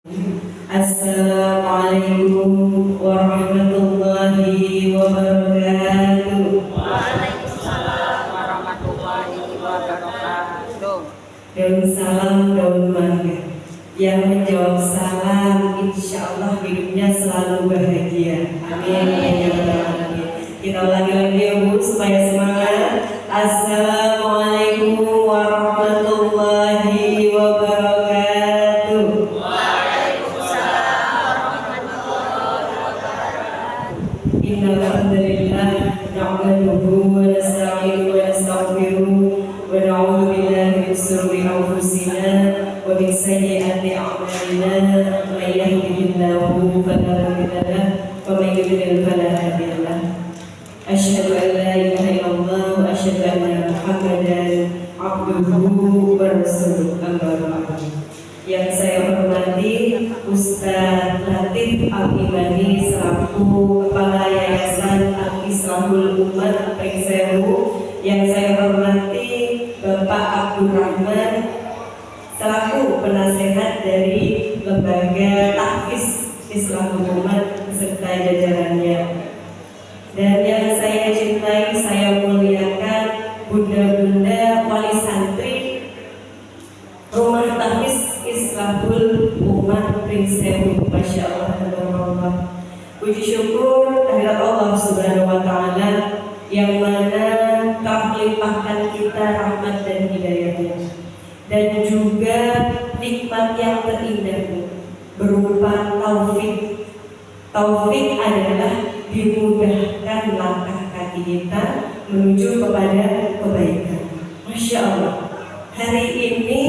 Assalamualaikum warahmatullahi wabarakatuh. Waalaikumsalam warahmatullahi wabarakatuh. Daun salam, daun mangga. Yang menjawab salam, insya Allah hidupnya selalu bahagia. Amin. Ya Rabbal Alamin. Kita ulangi lagi ya Bu, supaya semangat. Assalamualaikum warahmatullahi wabarakatuh. Innal hamdalillah nahmaduhu wa nasta'inuhu wa nastaghfiruh wa na'udzu billahi min shururi anfusina wa min sayyiati a'malina may yahdihillahu fala mudilla lahu wa may yudlil fala hadiya lahu. Asyhadu an la ilaha illallah wa asyhadu anna Muhammadan abduhu wa rasuluh. Amma ba'du. Yang saya hormati Ustaz Latif Al-Imani selaku Kepala Yayasan Al-Islahul Umat Pringsewu. Yang saya hormati Bapak Abdul Rahman selaku penasehat dari Lembaga Tahfiz Islahul Umat beserta jajarannya. Dan yang saya cintai, saya muliakan bunda-bunda wali santri Rumah Tahfiz Islahul Umat Pringsewu. Masya Allah, Allah. Puji syukur kehadirat Allah Subhanahu wa Ta'ala yang mana telah melimpahkan kita rahmat dan hidayahnya, dan juga nikmat yang terindah berupa taufik. Taufik adalah dimudahkan langkah kaki kita menuju kepada kebaikan. Masya Allah. Hari ini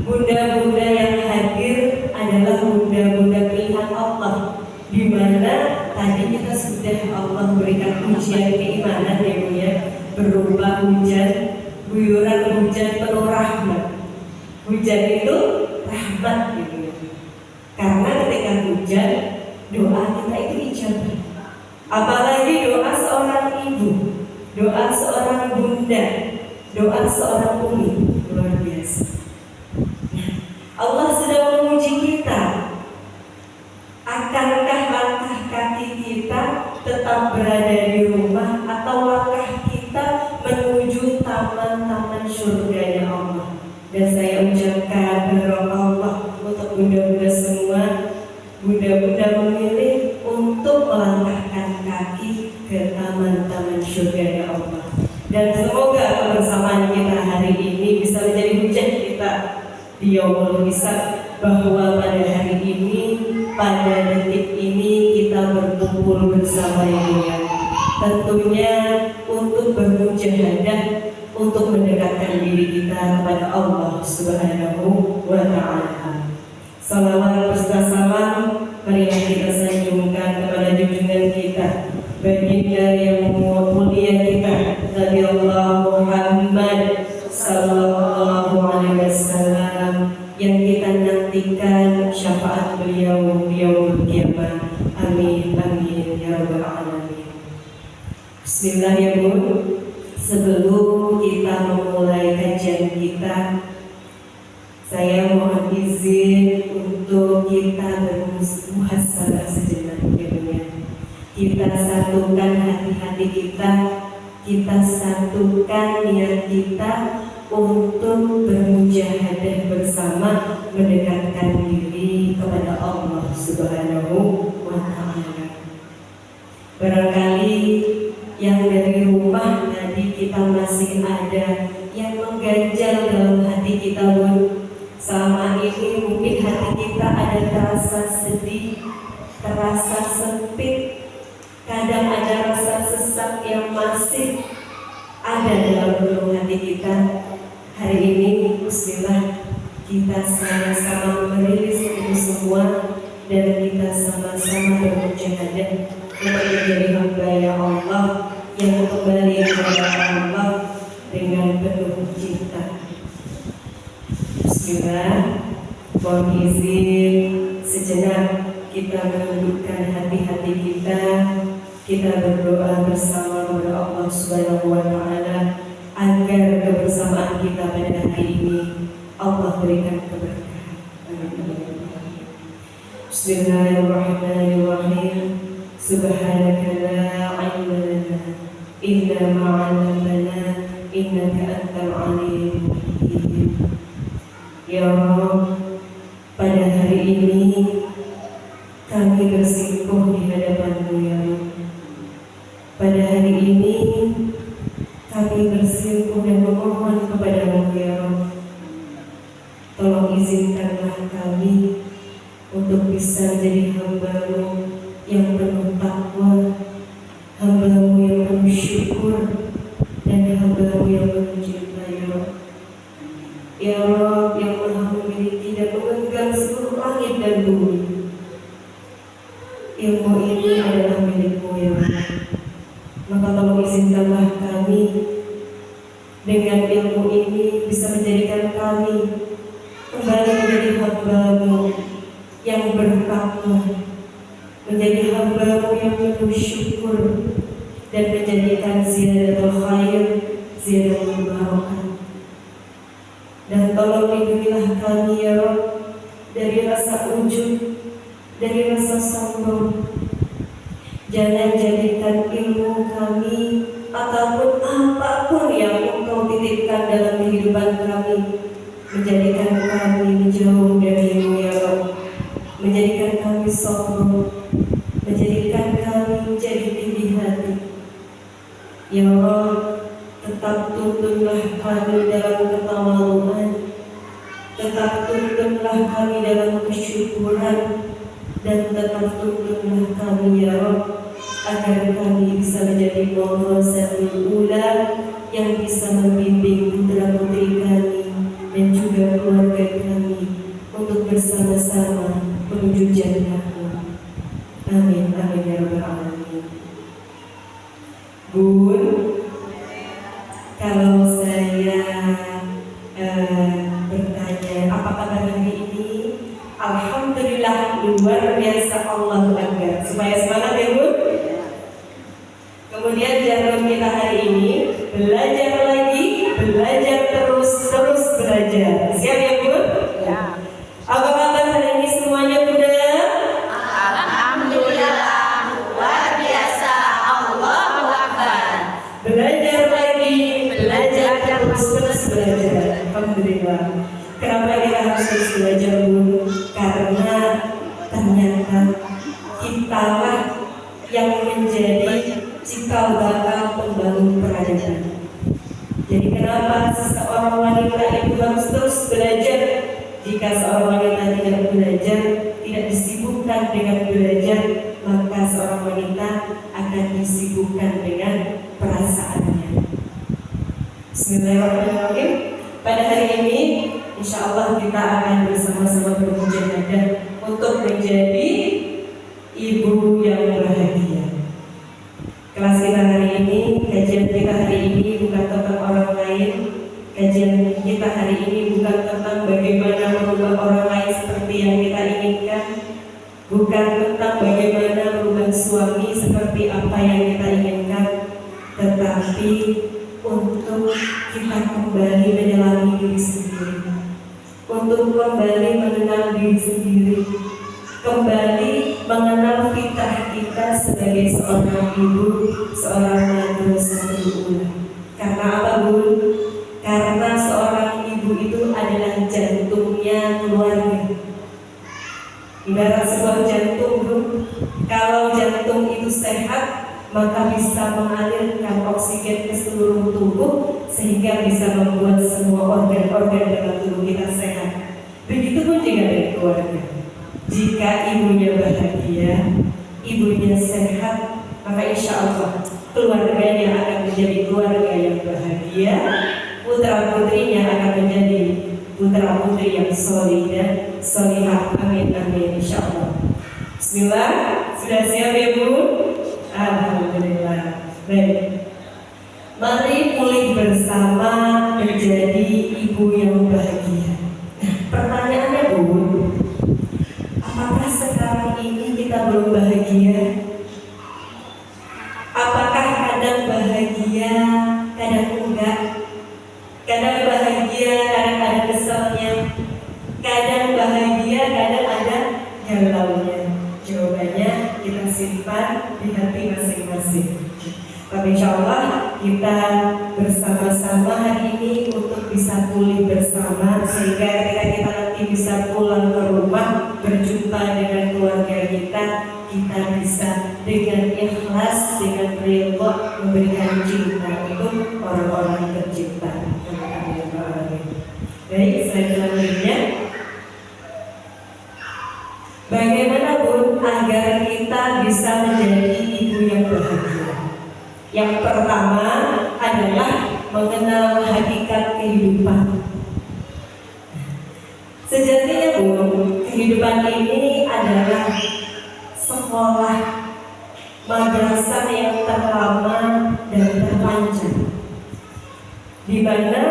bunda-bunda yang hadir adalah bunda-bunda pilihan Allah, di mana tadi kita sudah Allah berikan ujian keimanan ya Bu ya, berupa hujan, guyuran hujan penuh rahmat. Hujan itu rahmat gitu ya. Karena ketika hujan, doa kita itu ijabah. Apalagi doa seorang ibu, doa seorang bunda, doa seorang umi, luar biasa. Allah sedang menguji kita. Akankah langkah kaki kita tetap berada di rumah, atau langkah kita menuju taman-taman surganya Allah? Dan saya ucapkan barokahullah untuk bunda-bunda semua. Bunda-bunda memilih untuk melangkahkan kaki ke taman-taman surganya Allah. Dan semoga kebersamaan kita hari ini bisa menjadi hujah kita di yaumul hisab, bahwa pada hari ini, pada detik ini kita berkumpul bersama yang tentunya untuk bermujahadah, untuk mendekatkan diri kita kepada Allah Subhanahu wa Ta'ala. Salawat beserta salam marilah kita sanjungkan kepada junjungan kita, baginda yang mulia kita, Nabi Allah Muhammad sallallahu alaihi wasallam, yang kita nantikan syafaat beliau di yaumul qiyamah. Amin amin ya rabbal alamin. Bismillah ya Bu. Sebelum kita memulai kajian kita, saya mohon izin untuk kita bermuhasabah sejenak ya Bu ya. Kita satukan hati-hati kita satukan niat kita untuk bermujahadah bersama, mendekatkan diri kepada Allah Subhanahu wa Ta'ala. Barangkali yang dari rumah tadi kita masih ada yang mengganjal dalam hati kita Bu. Selama ini mungkin hati kita ada terasa sedih, terasa sempit, kadang ada rasa sesak yang masih ada dalam relung hati kita. Hari ini bismillah kita sama-sama merilis itu semua, dan kita sama-sama bermujahadah untuk menjadi hamba ya Allah yang kembali kepada Allah dengan penuh cinta. Bismillah. Mohon izin sejenak kita menundukkan hati-hati kita berdoa bersama kepada Allah Subhanahu wa Ta'ala agar kebersamaan kita pada hari ini Allah berikan keberkahan. Amin. Bismillahirrahmanirrahim. Subhanaka la ilma lana illa ma 'allamtana innaka antal alimul hakim. Ya Rabb, pada hari ini kami bersikukuh di hadapan-Mu ya Rabb. Pada hari ini kami bersikukuh dan memohon kepada-Mu ya Rabb. Tolong izinkanlah kami untuk bisa menjadi hamba-Mu yang penuh takwa, hamba-Mu yang penuh syukur, dan hamba-Mu yang penuh cinta ya Rabb. Ya Rabb yang maha memiliki dan memegang seluruh langit dan bumi. Ilmu ini adalah milik-Mu ya Rabb. Maka tolong izinkanlah kami dengan ilmu ini bisa menjadikan kami kembali menjadi hamba-Mu yang bertakwa, menjadi hamba-Mu yang penuh syukur, dan menjadikan ziyadatul khair, ziyadatul barakah. Dan tolong lindungilah kami ya Rabb dari rasa ujub, dari rasa sombong. Jangan jadikan ilmu kami ataupun apapun yang Engkau titipkan dalam kehidupan kami menjadikan kami menjauh dari-Mu ya Rabb, menjadikan kami sombong, menjadikan kami menjadi tinggi hati. Ya Rabb, tetap tuntunlah kami dalam ketawaduan, tetap tuntunlah kami dalam kesyukuran, dan tetap tuntunlah kami ya Rabb agar kami bisa menjadi madrasatul ula yang bisa membimbing putra-putri kami dan juga keluarga kami untuk bersama-sama menuju jannah-Mu. Amin, amin ya rabbal alamin. Bun, kalau saya bertanya apa kabar hari ini, alhamdulillah luar biasa, Allahu Akbar. Supaya semangat ya Bun. Kemudian jangan kita hari ini belajar lagi, belajar terus belajar. Siap ya Bun? Ya. Apa kabar hari ini semuanya Bunda? Alhamdulillah luar biasa, Allahu Akbar. Belajar lagi, belajar terus belajar. Alhamdulillah. Kenapa kita harus terus belajar Bun? Karena ternyata kitalah yang menjadi cikal bakal pembangun peradaban. Jadi kenapa seseorang wanita itu harus terus belajar? Jika seorang wanita tidak belajar, tidak disibukkan dengan belajar, maka seorang wanita akan disibukkan dengan perasaannya. Bismillahirrahmanirrahim. Pada hari ini, insya Allah kita akan bersama-sama bermujahadah untuk menjadi ibu yang bahagia. Kelas kita hari ini, kajian kita hari ini bukan tentang orang lain. Kajian kita hari ini bukan tentang bagaimana merubah orang lain seperti yang kita inginkan, bukan tentang bagaimana merubah suami seperti apa yang kita inginkan, tetapi untuk kita kembali menyelami diri sendiri, untuk kembali mengenal diri sendiri, kembali mengenal fitrah kita sebagai seorang ibu, seorang madrasatul ula. Karena apa Bun? Karena seorang ibu itu adalah jantungnya keluarga. Ibarat sebuah jantung Bun, kalau jantung itu sehat, maka bisa mengalirkan oksigen ke seluruh tubuh sehingga bisa membuat semua organ-organ dalam tubuh kita sehat. Begitupun juga dengan keluarga. Jika ibunya bahagia, ibunya sehat, maka insya Allah keluarganya akan menjadi keluarga yang bahagia, putra putrinya akan menjadi putra putri yang solih dan solihah. Amin amin insya Allah. Bismillah, sudah siap ya Bu? Alhamdulillah. Baik, mari pulih bersama menjadi ibu yang bahagia. Pertanyaannya Bu, apakah sekarang ini kita belum bahagia? Apakah kadang bahagia, kadang enggak? Kadang bahagia, kadang ada keselnya. Kadang bahagia, kadang ada galau. berlalunya? Jawabannya kita simpan di hati masing-masing. Tapi insya Allah kita bersama-sama hari ini untuk bisa pulih bersama, sehingga ketika kita nanti bisa pulang ke rumah berjumpa dengan keluarga kita bisa dengan ikhlas, dengan ridho memberikan cinta untuk orang-orang tercinta. Baik, selanjutnya, bagaimana Bun agar kita bisa menjadi ibu yang bahagia? Yang pertama adalah mengenal hakikat kehidupan. Sejatinya Bun, kehidupan ini adalah sekolah madrasah yang terlama dan terpanjang, di mana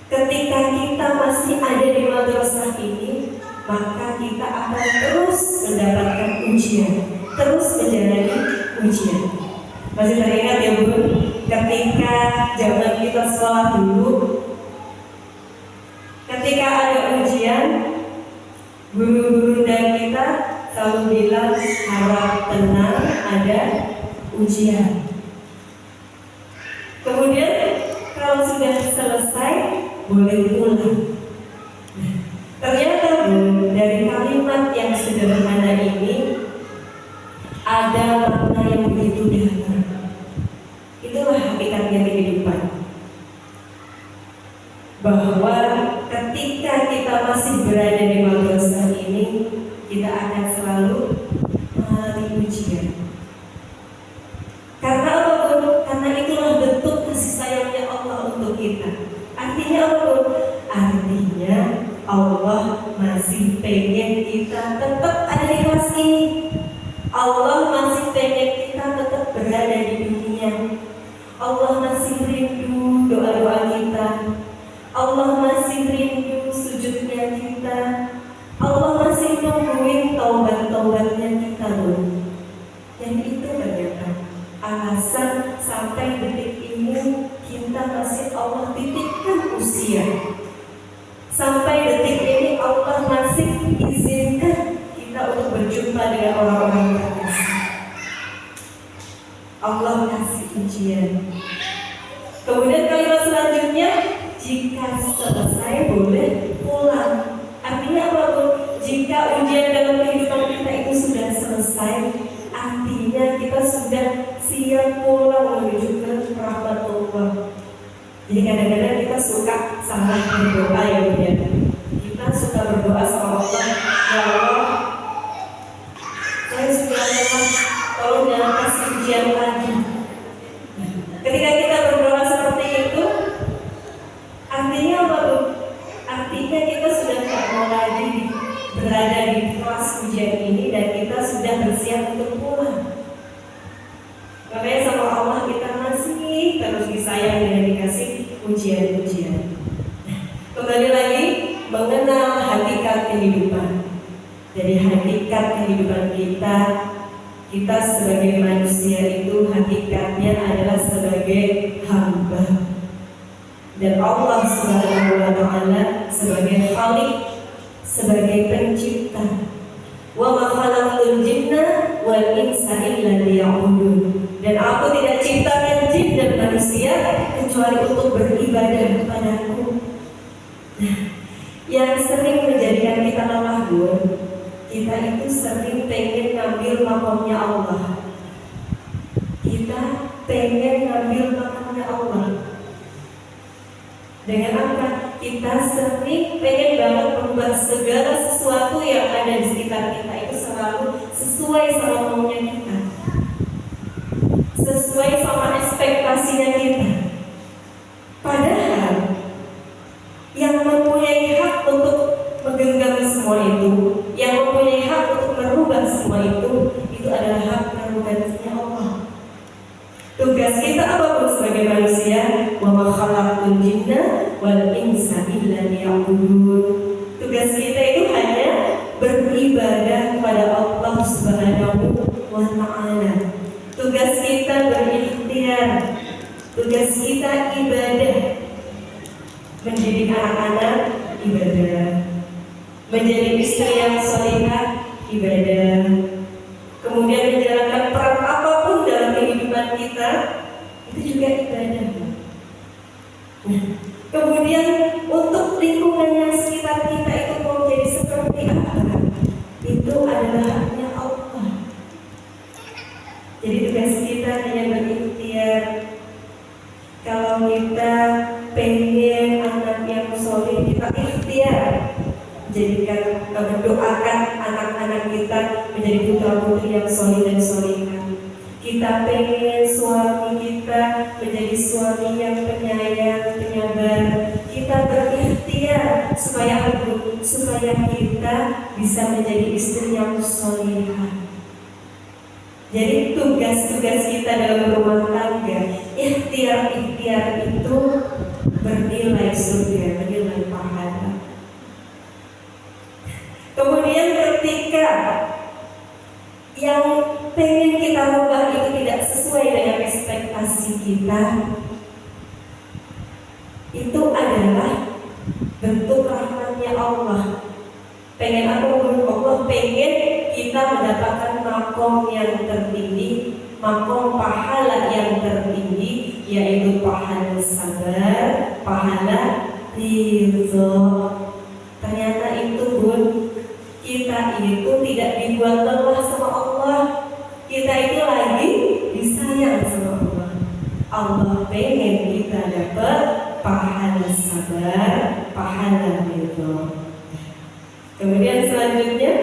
ketika kita masih ada di madrasah ini, maka kita akan terus mendapatkan ujian, terus menjalani ujian. Masih teringat ya Bun, ketika zaman kita sekolah dulu, ketika ada ujian, guru-guru dan kita selalu bilang harap tenang, ada ujian. Kemudian kalau sudah selesai boleh pulang. Ternyata Bun, dari kalimat yang sederhana ini ada makna yang begitu dalam. Itulah hakikatnya kehidupan. Bahwa ketika kita masih berada di madrasah ini, kita akan selalu mengalami ujian. Karena apa Bun? Karena itulah bentuk kasih sayangnya Allah untuk kita. Artinya apa Bun? Artinya Allah masih pengen kita tetap ada di kelas ini. Allah masih pengen kita tetap berada di dunia. Allah masih rindu doa-doa kita. Allah masih rindu sujudnya kita. Allah masih nungguin taubat-taubatnya kita Bun. Dan itu ternyata alasan sampai detik ini kita masih Allah titipkan usia. Sampai detik ini Allah masih izinkan kita untuk berjumpa dengan orang-orang terkasih. Allah kasih ujian. Kemudian kalimat selanjutnya, jika selesai boleh pulang. Artinya apa Bun? Jika ujian dalam kehidupan kita itu sudah selesai, artinya kita sudah siap pulang menuju ke rahmatullah. Jadi kadang-kadang kita suka salah berdoa ya Bun ya. Kita suka berdoa sama Allah, ya Allah, saya sudah lelah, tolong jangan kasih ujian lagi. Ketika kita berdoa seperti itu, artinya apa Bun? Artinya kita sudah tidak mau lagi berada di kelas ujian ini dan kita sudah bersiap untuk pulang. Makanya sama Allah kita masih terus disayang dan dikasih ujian-ujian. Kembali lagi mengenal hakikat kehidupan. Jadi hakikat kehidupan kita sebagai manusia itu hakikatnya adalah sebagai hamba. Dan Allah Subhanahu wa Ta'ala sebagai Khalik, sebagai pencipta. Wa ma khalaqtul jinna wal insa illa liya'budun. Dan aku tidak ciptakan jin dan manusia kecuali untuk beribadah kepadaku. Nah, yang sering menjadikan kita lelah Bun, kita itu sering pengen ngambil makamnya Allah. Kita pengen ngambil makamnya Allah. Dengan apa? Kita sering pengen banget membuat segala sesuatu yang ada di sekitar kita itu selalu sesuai sama maunya kita, sesuai sama ekspektasinya kita. Padahal yang mempunyai hak untuk menggenggam semua itu, yang mempunyai hak untuk merubah semua itu adalah hak prerogatifnya Allah. Tugas kita apa Bun sebagai manusia? Wa ma khalaqtul jinna wal insa illa liya'budun. Tugas kita itu hanya beribadah kepada Allah Subhanahu wa Ta'ala. Tugas kita berikhtiar. Tugas kita ibadah. Mendidik anak-anak ibadah. Menjadi istri yang salihah anak-anak kita menjadi putra-putri yang soleh dan solehah. Kita pengen suami kita menjadi suami yang penyayang, penyabar. Kita berikhtiar supaya kita bisa menjadi istri yang solehah. Jadi tugas-tugas kita dalam rumah tangga, ikhtiar-ikhtiar itu bernilai surga, bernilai pahala. Kemudian ketika yang pengen kita rubah itu tidak sesuai dengan ekspektasi kita, itu adalah bentuk rahmatnya Allah. Pengen apa pun Allah pengen kita mendapatkan makom yang tertinggi, makom pahala yang tertinggi, yaitu pahala sabar, pahala ridho. Ternyata itu Bun, kita itu tidak dibuat lelah sama Allah. Kita itu lagi disayang sama Allah. Allah pengen kita dapat pahala sabar, pahala ridho. Kemudian selanjutnya,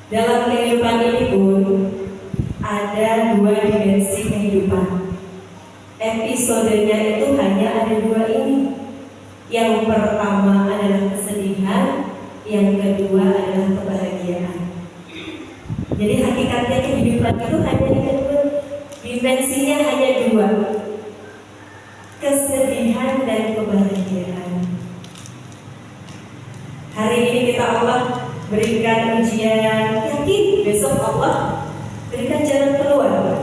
dalam kehidupan ini pun ada dua dimensi kehidupan. Episodenya itu hanya ada dua ini. Yang pertama adalah kesedihan, yang kedua adalah kebahagiaan. Jadi hakikatnya kehidupan itu hanya dua, dimensinya hanya dua, kesedihan dan kebahagiaan. Hari ini kita Allah berikan ujian, yakin besok Allah berikan jalan keluar.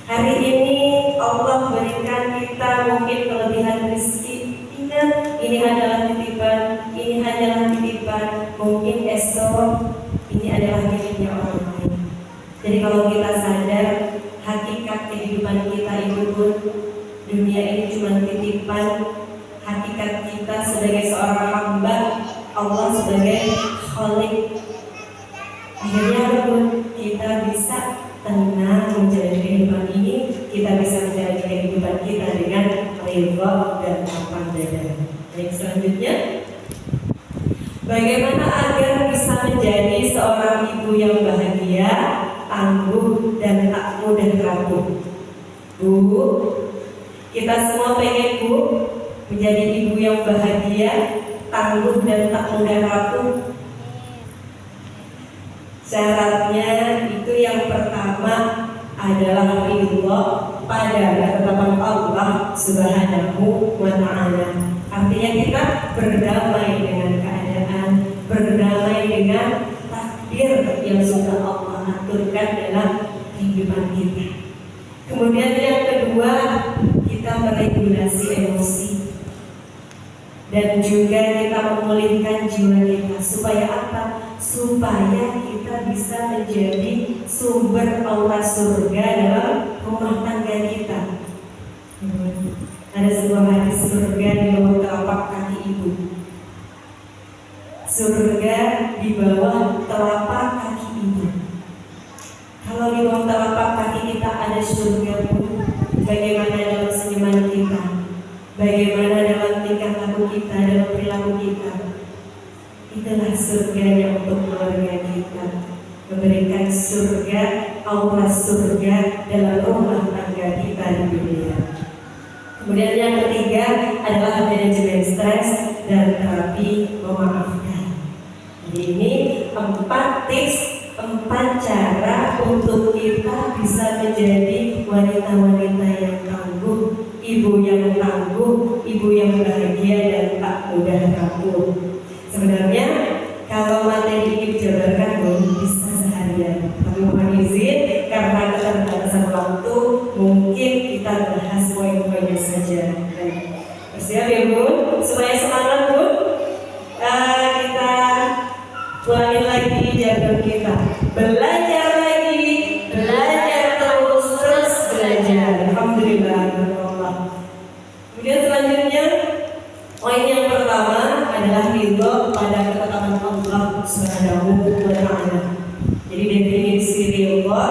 Hari ini Allah berikan kita mungkin kelebihan rezeki. Ingat, ini adalah titipan, ini hanyalah titipan. Mungkin esok ini adalah miliknya orang lain. Jadi kalau kita sadar hakikat kehidupan kita itu pun dunia ini cuma titipan. Hakikat kita sebagai seorang hamba, Allah sebagai Khalik. Akhirnya pun kita bisa tenang menjalani kehidupan ini, kita bisa menjalani kehidupan kita dengan ridho dan lapang dada. Baik, selanjutnya, bagaimana agar bisa menjadi seorang ibu yang bahagia, tangguh dan tak mudah rapuh? Bu, kita semua pengen Bu menjadi ibu yang bahagia, tangguh dan tak mudah rapuh. Syaratnya itu yang pertama adalah ridho pada ketetapan Allah Subhanahu wa Ta'ala. Artinya kita berdamai dengan keadaan, berdamai dengan takdir yang sudah Allah aturkan dalam kehidupan kita. Kemudian yang kedua, kita meregulasi emosi. Dan juga kita memulihkan jiwa kita. Supaya apa? Supaya kita bisa menjadi sumber aura surga dalam rumah tangga kita. Ada sebuah hadis surga di bawah telapak kaki ibu. Surga di bawah telapak kaki ibu. Kalau di bawah telapak kaki kita ada surga pun, bagaimana dalam senyuman kita? Bagaimana dalam tingkah laku kita, dalam perilaku kita? Itulah surganya untuk keluarga kita, memberikan surga, aura surga dalam rumah tangga kita di dunia. Kemudian yang ketiga adalah manajemen stres dan terapi memaafkan. Jadi ini 4 tips, 4 cara untuk kita bisa menjadi wanita-wanita yang tangguh, ibu yang tangguh, ibu yang bahagia dan tak mudah rapuh. Sebenarnya kalau materi ini dijabarkan bisa seharian. Tapi mohon izin karena keterbatasan waktu, mungkin kita bahas poin-poinnya saja. Bersiap ya Bun, supaya semangat Bun. Kita ulangi lagi jargon kita. Belajar lagi, belajar terus belajar. Alhamdulillah. Kemudian selanjutnya, poin yang pertama adalah ridho pada ketetapan Allah Subhanahu wa Ta'ala. Jadi definisi ridho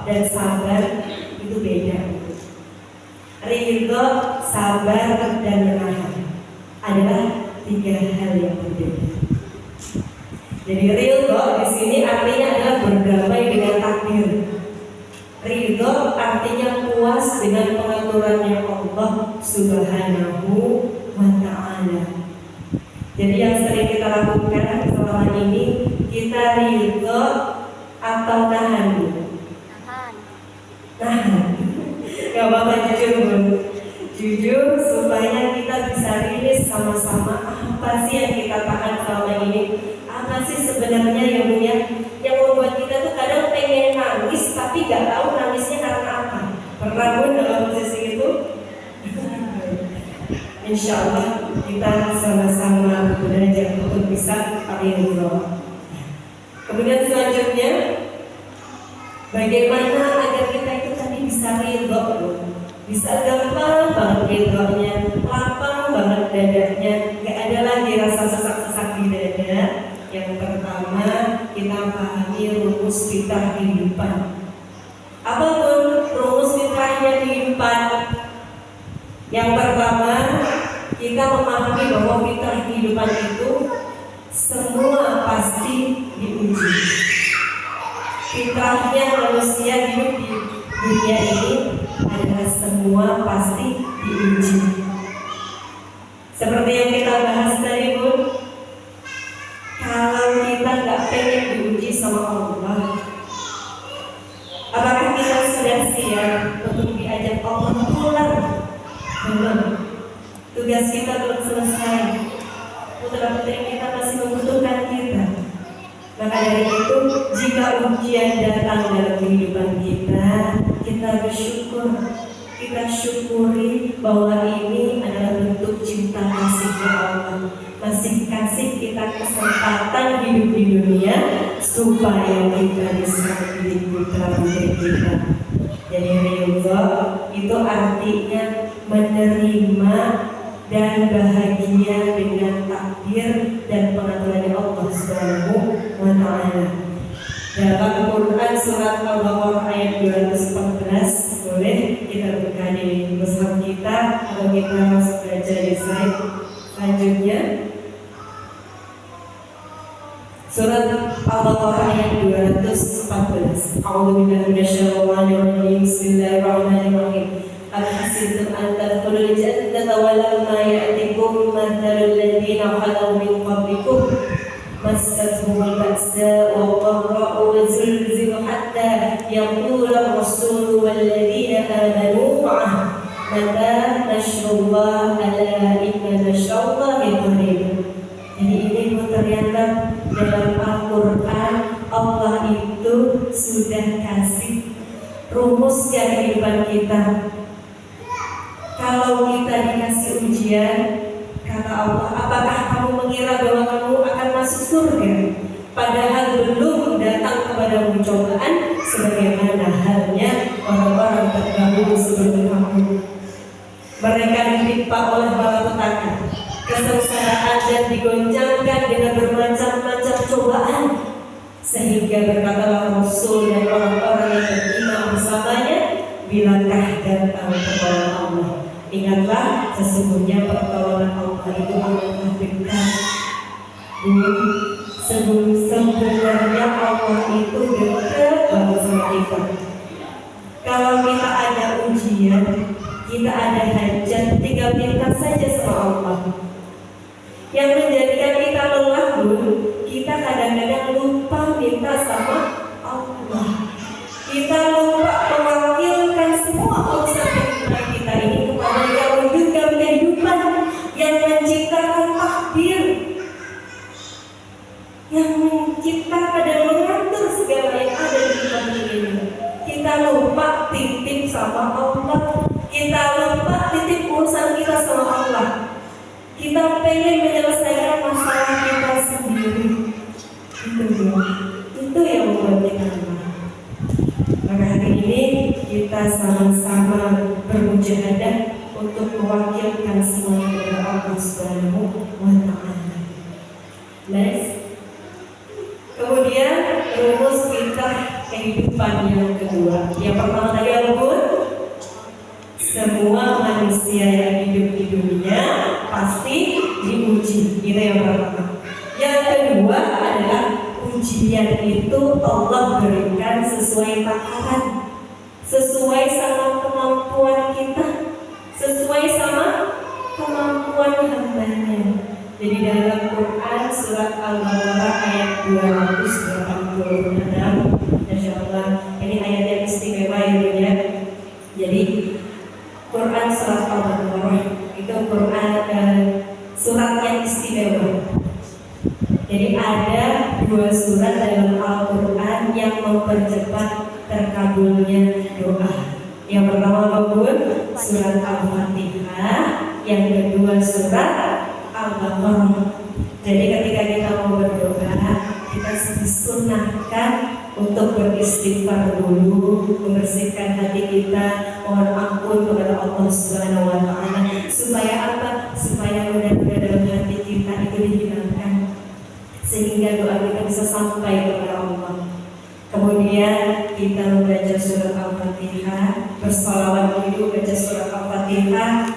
dan sabar itu beda. Ridho, sabar dan menahan adalah 3 hal yang berbeda. Jadi ridho di sini artinya adalah berdamai dengan takdir. Ridho artinya puas dengan pengaturannya Allah Subhanahu wa Ta'ala. Jadi yang sering kita lakukan selama ini, kita ridho atau nahan? Nahan. Gak apa-apa, jujur Bun. Jujur supaya kita bisa rilis sama-sama apa sih yang kita tahan selama ini. Apa sih sebenarnya yang membuat kita tuh kadang pengen nangis tapi gak tahu nangisnya karena apa. Pernah Bun dalam posisi itu? Insya Allah kita sama-sama belajar untuk bisa ridho. Kemudian selanjutnya, bagaimana agar kita itu tadi bisa ridho, bisa gampang banget ridhonya, lapang banget dadanya, gak ada lagi rasa sesak-sesak di dada. Yang pertama, kita pahami rumus fitrah kehidupan. Apa tuh rumus fitrahnya kehidupan? Yang pertama, kita memahami bahwa fitrah kehidupan itu semua pasti diuji. Fitrahnya manusia hidup di dunia ini adalah semua pasti diuji. Seperti yang kita bahas tadi Bun, kalau kita nggak pengen diuji sama Allah, apakah kita sudah siap untuk diajak Allah pulang? Belum. Tugas kita belum selesai. Putra-putri kita masih membutuhkan kita. Maka dari itu, jika ujian datang dalam kehidupan kita, kita bersyukur. Kita syukuri bahwa ini adalah bentuk cinta kasih Allah. Masih kasih kita kesempatan hidup di dunia supaya kita bisa menjadi putra-putri kita. Jadi ridho itu artinya menerima dan bahagia dengan takdir dan pengaturan Allah Subhanahu wa Ta'ala. Dalam Quran surat Al-Baqarah ayat 214, boleh kita buka di mushaf kita atau kita masuk belajar di slide selanjutnya. Surat Al-Baqarah ayat 214. A'udzubillahi minasyaitonir rajim. Bismillahirrahmanirrahim. Al-hasibtum an tadkhulul jannata wa lamma ya'tikum mathalul ladzina khalaw min qablikum massatuhumul ba'sa'u wad-dharra'u wa zulzilu hatta yaqula ar-rasulu wal ladzina amanu ma'ah mata nasrullah ala inna nasrallahi qarib. Jadi ini ternyata dalam Al-Quran Allah itu sudah kasih rumus kehidupan kita. Kalau kita dikasih ujian, kata Allah, apakah kamu mengira bahwa kamu akan masuk surga? Padahal belum datang kepadamu cobaan sebagaimana halnya orang-orang terdahulu sebelum kamu. Mereka ditimpa oleh malapetaka, kesengsaraan dan digoncangkan dengan bermacam-macam cobaan, sehingga berkatalah Rasul dan orang-orang yang beriman bersamanya, bilangkah datang pertolongan Allah. Ingatlah, sesungguhnya pertolongan Allah itu amatlah dekat. Sebenarnya Allah itu dekat banget sama kita. Kalau kita ada ujian, kita ada hajat, tinggal minta saja sama Allah. Yang menjadikan kita lelah dulu, kita kadang-kadang lupa minta sama Allah. Kita lupa mewakilkan semua urusan kehidupan kita ini kepada Yang mewujudkan kehidupan, yang menciptakan takdir, yang menciptakan dan mengatur segala yang ada di kehidupan ini. Kita lupa titip sama Allah. Kita lupa titip urusan kita sama Allah. Kita pengen menyelesaikan masalah kita sendiri. Itu yang membuat kita lemah. Maka hari ini kita sama-sama bermujahadah untuk mewakilkan semua kepada Allah Subhanahu wa Ta'ala. Next. Kemudian rumus fitrah kehidupan yang kedua. Yang pertama tadi apa pun? Semua manusia yang hidup di dunia pasti diuji. Itu yang pertama. Yang kedua adalah itu Allah berikan sesuai takaran, sesuai sama kemampuan kita, sesuai sama kemampuan hambanya. Jadi dalam Quran surat Al-Baqarah ayat 286, Masya Allah, ini ayat yang istimewa ya. Jadi Quran surat Al-Baqarah itu Quran surat yang istimewa. Jadi ada 2 surat dalam Al-Quran yang mempercepat terkabulnya doa. Yang pertama surat Al-Fatihah, yang kedua surat Al-Baqarah. Jadi ketika kita mau berdoa, kita disunahkan untuk beristighfar dulu, membersihkan hati kita, mohon ampun kepada Allah Subhanahu wa taala. Supaya apa? Supaya mudah-mudahan dalam hati kita itu dihilangkan, sehingga doa kita bisa sampai kepada Allah. Kemudian kita membaca surat Al-Fatihah, bersalawat dulu, baca surat Al-Fatihah.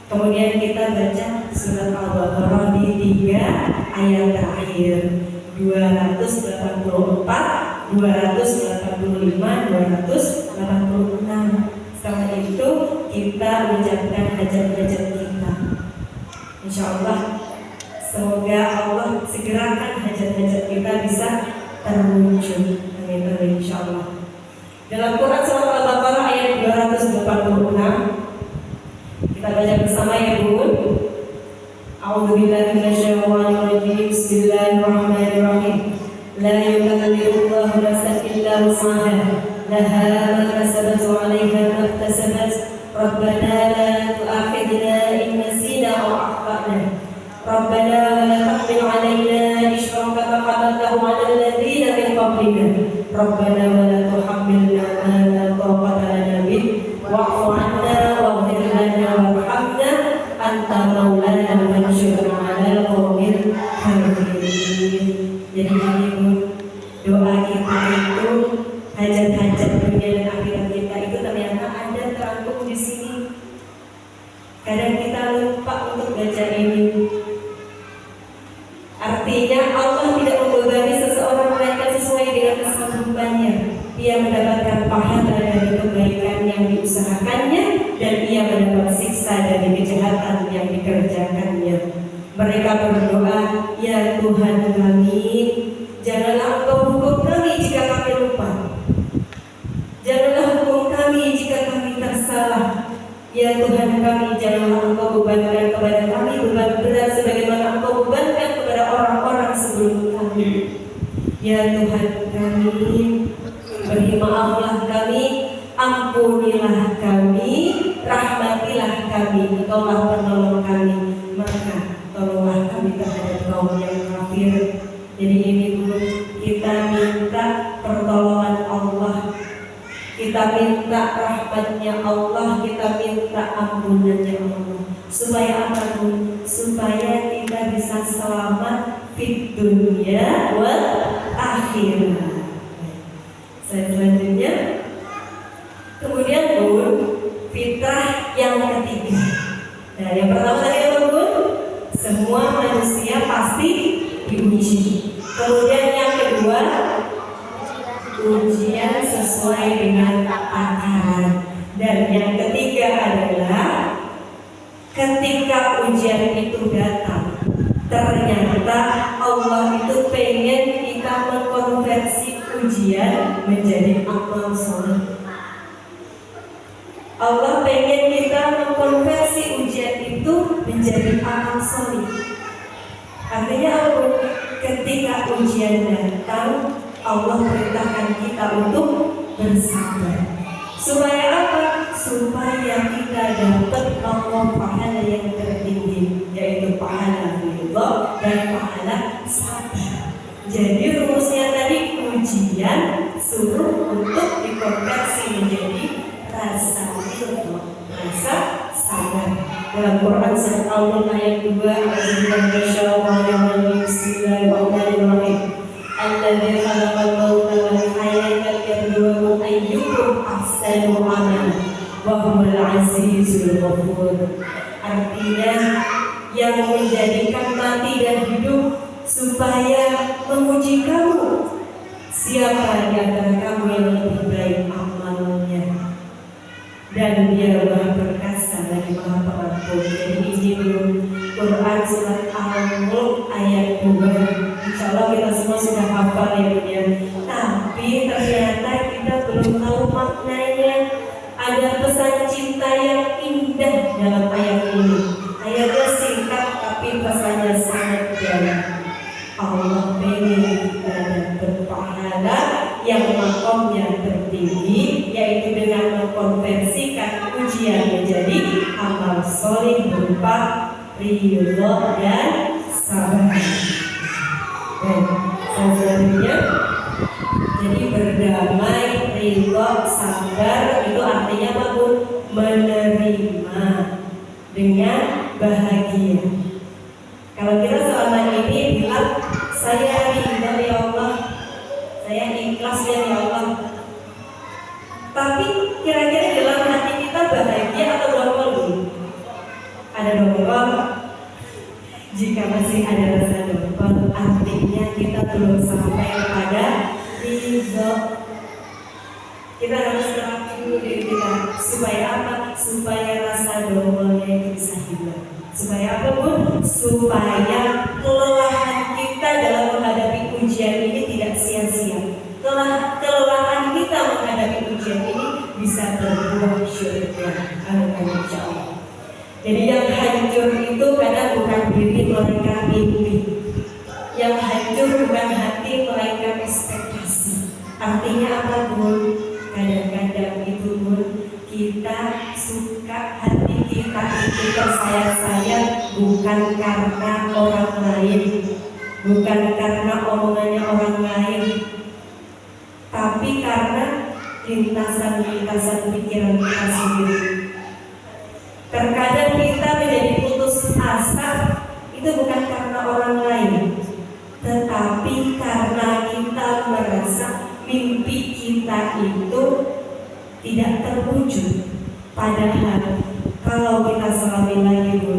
Kemudian kita baca surat Al-Baqarah di 3 ayat terakhir, 284, 285, 286. Setelah itu kita ucapkan hajat-hajat kita. Insya Allah, semoga Allah segerakan hajat-hajat kita bisa terwujud. Amin, insya Allah. Dalam Quran surat Al-Baqarah ayat 286, kita baca bersama ya Bun. A'udzubillahi minasyaitonir rajim. Bismillahirrahmanirrahim. La yukallifullahu nafsan illa wus'aha. Laha ma kasabat wa 'alaiha ma iktasabat. Rabbana la tu'akhidna in nasina aw akhtana. Rabbana wa la tahmil 'alaina isran kama hamaltahu 'alal ladzina min qablina. Rabbana wa la tuhammilna ma la taqata lana bih. Wa'fu 'anna waghfir lana warhamna anta maulana wansurna 'alal qaumil kafirin. Jadi ini doa kita itu, hajat-hajat dunia dan akhirat kita itu ternyata ada terangkum di sini. Kadang kita lupa untuk baca ini. Artinya Allah tidak membebani seseorang melainkan sesuai dengan kesanggupannya. Ia mendapatkan pahala dari kebaikan yang diusahakannya, dan ia mendapat siksa dari kejahatan yang dikerjakannya. Mereka berdoa, ya Tuhan kami, janganlah Engkau hukum kami jika kami lupa. Janganlah hukum kami jika kami tersalah. Ya Tuhan kami, janganlah Engkau bebankan kepada kami beban berat sebagaimana Engkau bebankan kepada orang-orang sebelum kami. Ya Tuhan kami, beri maaflah kami, ampunilah kami, rahmatilah kami, Engkaulah penolong kami, maka tolonglah kami terhadap kaum yang kafir. Jadi ini dulu kita minta pertolongan Allah, kita minta rahmatnya Allah, kita minta ampunannya Allah. Supaya apa pun, supaya kita bisa selamat di dunia wal akhirah. Selanjutnya, kemudian Bun, fitrah yang ketiga. Nah, yang pertama tadi apa Bun? Semua manusia pasti diuji. Kemudian yang kedua, ujian sesuai dengan takaran. Dan yang ketiga adalah ketika ujian itu datang, ternyata Allah itu pengen kita mengkonversi ujian menjadi amal soleh. Allah pengen kita mengkonversi ujian itu menjadi amal soleh. Artinya apa? Ketika ujian datang, Allah perintahkan kita untuk bersabar. Supaya apa? Supaya kita dapat pahala yang tertinggi, yaitu pahala ridha dan pahala sabar. Jadi rumusnya tadi, ujian suruh untuk dikonversi menjadi rasa ridha, rasa sabar. Dalam Quran surat Al-Mulk ayat 2, Bismillahirrahmanirrahim. Alladzi khalaqal mauta wal hayata liyabluwakum ayyukum ahsanu amala wa huwal azizul ghafur. Artinya, yang menjadikan mati dan hidup supaya menguji kamu siapa di antara kamu yang lebih baik amalnya, dan Dia Maha Perkasa lagi Maha Pengampun. Jadi ini dulu Quran surat Al-Mulk ayat 2. Insya Allah kita semua sudah hafal ya. Tapi ternyata kita belum tahu maknanya. Ada pesan cinta yang indah dalam ayat ini. Ayatnya singkat tapi pesannya sangat dalam. Allah pengen kita berpahala yang makomnya tertinggi, yaitu dengan mengkonversikan ujian menjadi amal soleh berupa ridho dan sabar. Dan selanjutnya, jadi berdamai, ridho, sabar itu artinya apa, Bu? Menerima dengan bahagia. Kalau kita selama ini bilang saya ridho ya Allah, saya ikhlas ya Allah, tapi kira-kira dalam hati kita bahagia atau dongkol, Bu? Ada dongkol. Jika masih ada rasa dongkol, artinya kita belum sampai kepada ridho. Kita harus terapi dulu diri kita. Supaya apa? Supaya rasa dongkolnya itu bisa hilang. Supaya apa, Bu? Supaya kelelahan kita dalam menghadapi ujian ini tidak sia-sia. Kelelahan kita menghadapi ujian ini bisa berbuah syurga. Amin, insya Allah. Jadi yang hancur itu kadang bukan diri melainkan mimpi. Yang hancur bukan hati melainkan ekspektasi. Artinya apa, Bu? Kadang-kadang itu, Bu, kita suka hati kita itu tersayang-sayang bukan karena orang lain, bukan karena omongannya orang lain, tapi karena lintasan-lintasan pikiran kita sendiri. Terkadang kita menjadi putus asa itu bukan karena orang lain, tetapi karena kita merasa mimpi kita itu tidak terwujud. Padahal kalau kita selami lagi, Bu,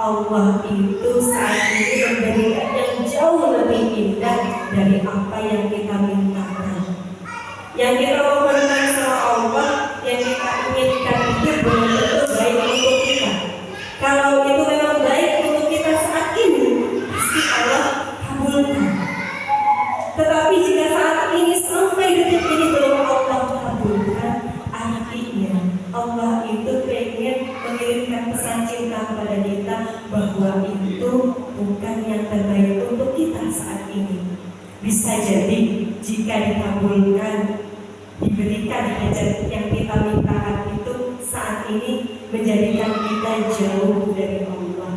Allah itu saat ini memberikan yang jauh lebih indah dari apa yang kita mintakan. Yang kita mohonkan sama Allah, yang kita inginkan itu belum tentu baik untuk kita. Kalau itu memang baik untuk kita saat ini, pasti Allah kabulkan. Tetapi jika saat ini sampai detik ini belum Allah kabulkan, artinya Allah itu pengen mengirimkan pesan cinta kepada kita bahwa itu bukan yang terbaik untuk kita saat ini. Bisa jadi jika dikabulkan, diberikan hajat yang kita mintakan itu saat ini menjadikan kita jauh dari Allah,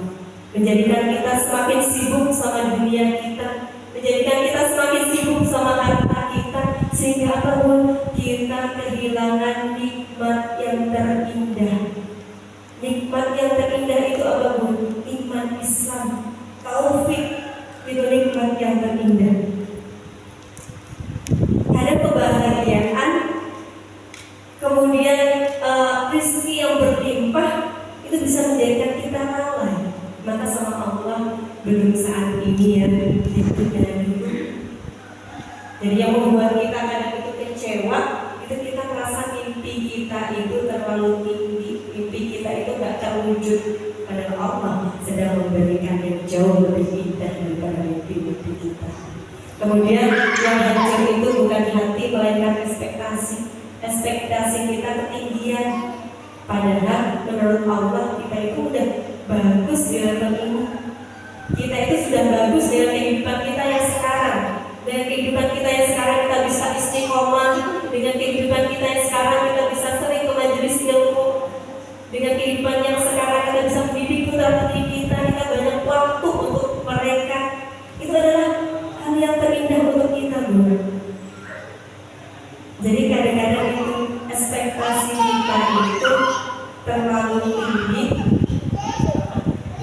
menjadikan kita semakin sibuk sama dunia kita, menjadikan kita semakin sibuk sama harta kita, sehingga apapun kita kehilangan nikmat yang terindah. Nikmat yang terindah itu apa, Bu? Nikmat Islam, taufik, itu nikmat yang terindah. Ada kebahagiaan, kemudian rezeki yang berlimpah itu bisa menjadikan kita lalai. Maka sama Allah belum saat ini ya, ditunda dulu. Jadi yang membuat kita kadang itu kecewa, itu kita merasa mimpi kita itu terlalu tinggi, mimpi kita itu gak terwujud. Padahal Allah sedang memberikan yang jauh lebih indah daripada mimpi-mimpi kita. Kemudian yang hancur itu bukan hati melainkan ekspektasi. Ekspektasi kita ketinggian. Padahal menurut Allah kita itu udah bagus di level ini. Kita itu sudah bagus dengan kehidupan kita yang sekarang. Dengan kehidupan kita yang sekarang kita bisa istiqomah. Dengan kehidupan kita yang sekarang kita bisa sering ke majelis ilmu. Dengan kehidupan yang sekarang kita bisa mendidik putra-putri kita. Kita banyak waktu untuk mereka. Itu adalah hal yang terindah untuk kita, Bu. Jadi kadang-kadang itu ekspektasi kita itu terlalu tinggi,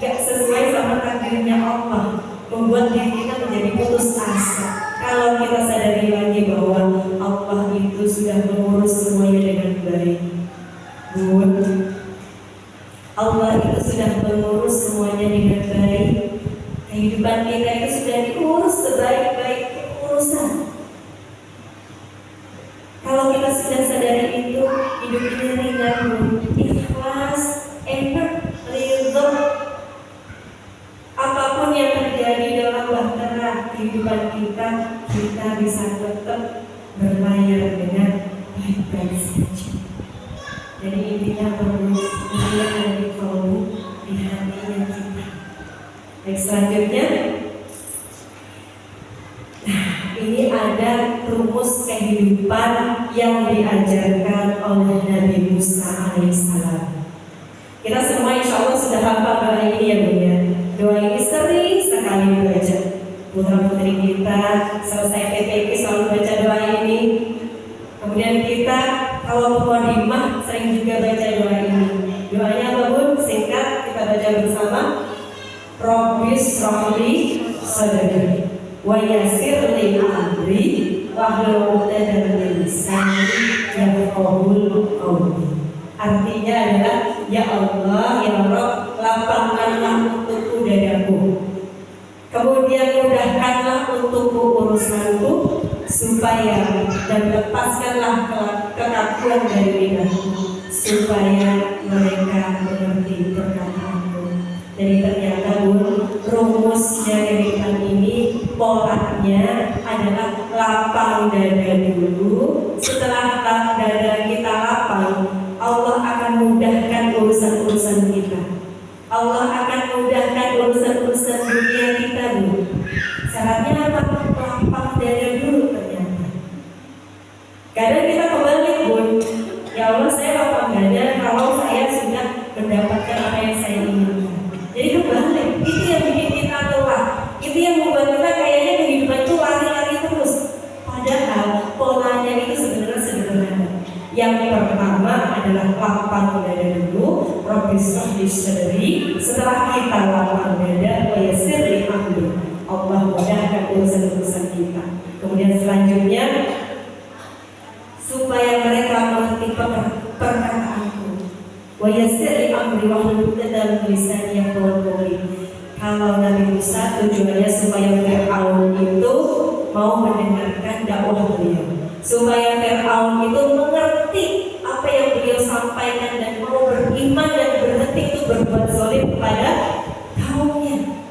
gak sesuai sama takdirnya Allah, membuat diri kita menjadi putus asa. Kalau kita sadari lagi bahwa Allah itu sudah mengurus semuanya dengan baik, Bu, Allah itu sudah mengurus semuanya dengan baik. Kehidupan kita itu sudah diurus sebaik-baik urusan. bisa tetap berlayar dengan baik-baik saja. Jadi intinya fokus yang ada di kalbu, di hatinya kita. Baik, selanjutnya, ini ada rumus kehidupan yang diajarkan oleh Nabi Musa alaihissalam. Kita semua insya Allah sudah hafal doa ini ya Bunda ya. Doa ini sering sekali dibaca. Putra putri kita selesai PPK selalu baca doa ini. Kemudian kita kalau mukadimah sering juga baca doa ini. Doanya apa Bun? Singkat kita baca bersama. Rabbis rohli sadri wa yassir li amri wahlul 'uqdatam min lisani yafqahul qawli. Artinya adalah, ya Allah, ya Rabb, lapangkanlah untukku dadaku, kemudian mudahkanlah untukku urusanku, supaya dan lepaskanlah kekakuan dari lidahku, supaya mereka mengerti perkataanku. Jadi ternyata Bun, rumusnya kehidupan ini, polanya adalah lapang dada dulu. Setelah dada kita lapang, Allah akan mudahkan urusan-urusan kita. Allah akan mudahkan urusan-urusan dunia kita dulu. Syaratnya apa? Lapang dada dulu ternyata. Kadang kita kebalik Bun, ya Allah saya lapang dada kalau saya sudah mendapatkan apa yang saya inginkan. Jadi kebalik, itu yang bikin kita lelah. Itu yang membuat kita kayaknya kehidupan itu lari-lari terus. Padahal polanya itu sebenarnya sederhana. Yang pertama adalah lapang dada dulu, Rabbis rohli sadri. Setelah kita lapang dada, wa yassir li amri, Allah mudahkan urusan-urusan kita. Kemudian selanjutnya, supaya mereka mengerti perkataanku, wa yassir li amri wahlul 'uqdatam min lisani yafqahul qawli. Kalau Nabi Musa tujuannya supaya Fir'aun itu mau mendengarkan dakwah beliau, supaya Fir'aun itu mengerti apa yang beliau sampaikan dan mau beriman dan berhenti itu berbuat zalim kepada kaumnya.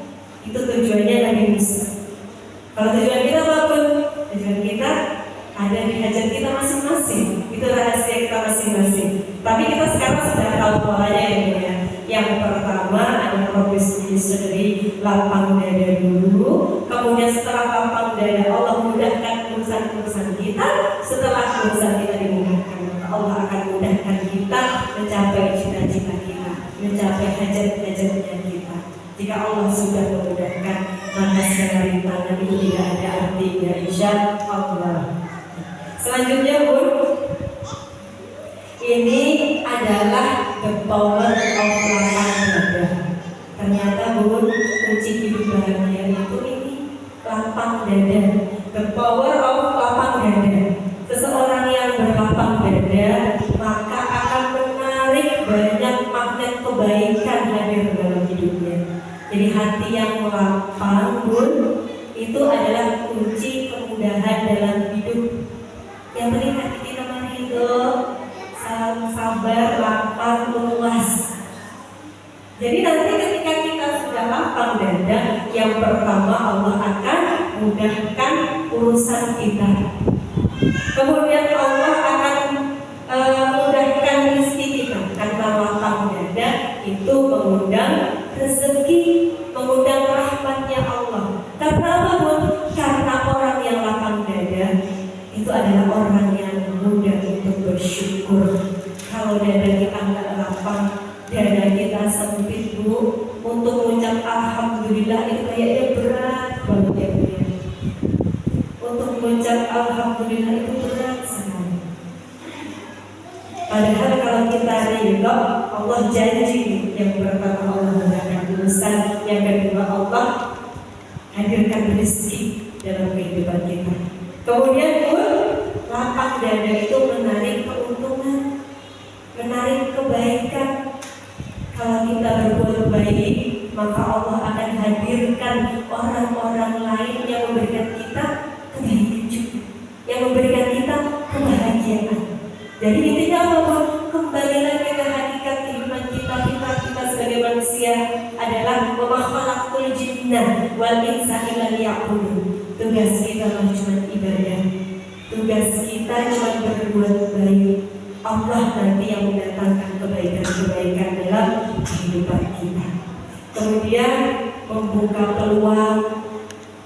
Itu tujuannya Nabi Musa. Kalau tujuan kita apa? Tujuan kita ada di hajat kita masing-masing. Itu rahasia kita masing-masing. Tapi kita sekarang sudah tahu polanya ya. Yang pertama adalah Rabbis sadri, lapang dada dulu. Kemudian setelah lapang dada, Allah mudahkan urusan-urusan kita. Setelah urusan kita dimudahkan, maka Allah akan mudahkan kita mencapai cita-cita kita, mencapai hajat-hajatnya kita. Jika Allah sudah memudahkan, maka segala rintangan itu tidak ada artinya, insya Allah. Selanjutnya Bun, ini adalah the power of lapang dada. Ternyata Bun, kunci hidup bahagia itu ini lapang dada. The power of lapang dada. Seseorang yang berlapang dada maka akan menarik banyak magnet kebaikan hadir dalam hidupnya. Jadi hati yang lapang Bun, itu adalah kunci kemudahan dalam hidup. Yang penting hati kita ridho, sabar, lapang, luas. Jadi nanti ketika kita sudah lapang dada, yang pertama Allah akan mudahkan urusan kita. Kemudian Allah akan mudahkan rezeki kita. Karena lapang dada itu mengundang rezeki, mengundang rahmatnya Allah. Karena apa Bun? Karena orang yang lapang dada itu adalah orang yang mudah untuk bersyukur. Kalau dada kita nggak lapang, dada kita sempit Bu, untuk mengucap alhamdulillah itu kayaknya berat banget ya. Untuk mengucap alhamdulillah itu berat sekali. Padahal kalau kita ridho, Allah janji yang pertama Allah mudahkan urusan, yang kedua Allah hadirkan rezeki dalam kehidupan kita. Kemudian Bun, lapang dada itu menarik keuntungan, menarik kebaikan. Kalau kita berbuat baik, maka Allah akan hadirkan orang-orang lain yang memberikan kita kebaikan juga, yang memberikan kita kebahagiaan. Jadi intinya apa Bun? Kembali lagi ke hakikat kehidupan kita sebagai manusia adalah wa khalaqul jinna wal insa illa liya'budun. Tugas kita cuma ibadah cuma berbuat baik, Allah nanti yang mendatangkan kebaikan-kebaikan dalam kehidupan kita. Kemudian membuka peluang.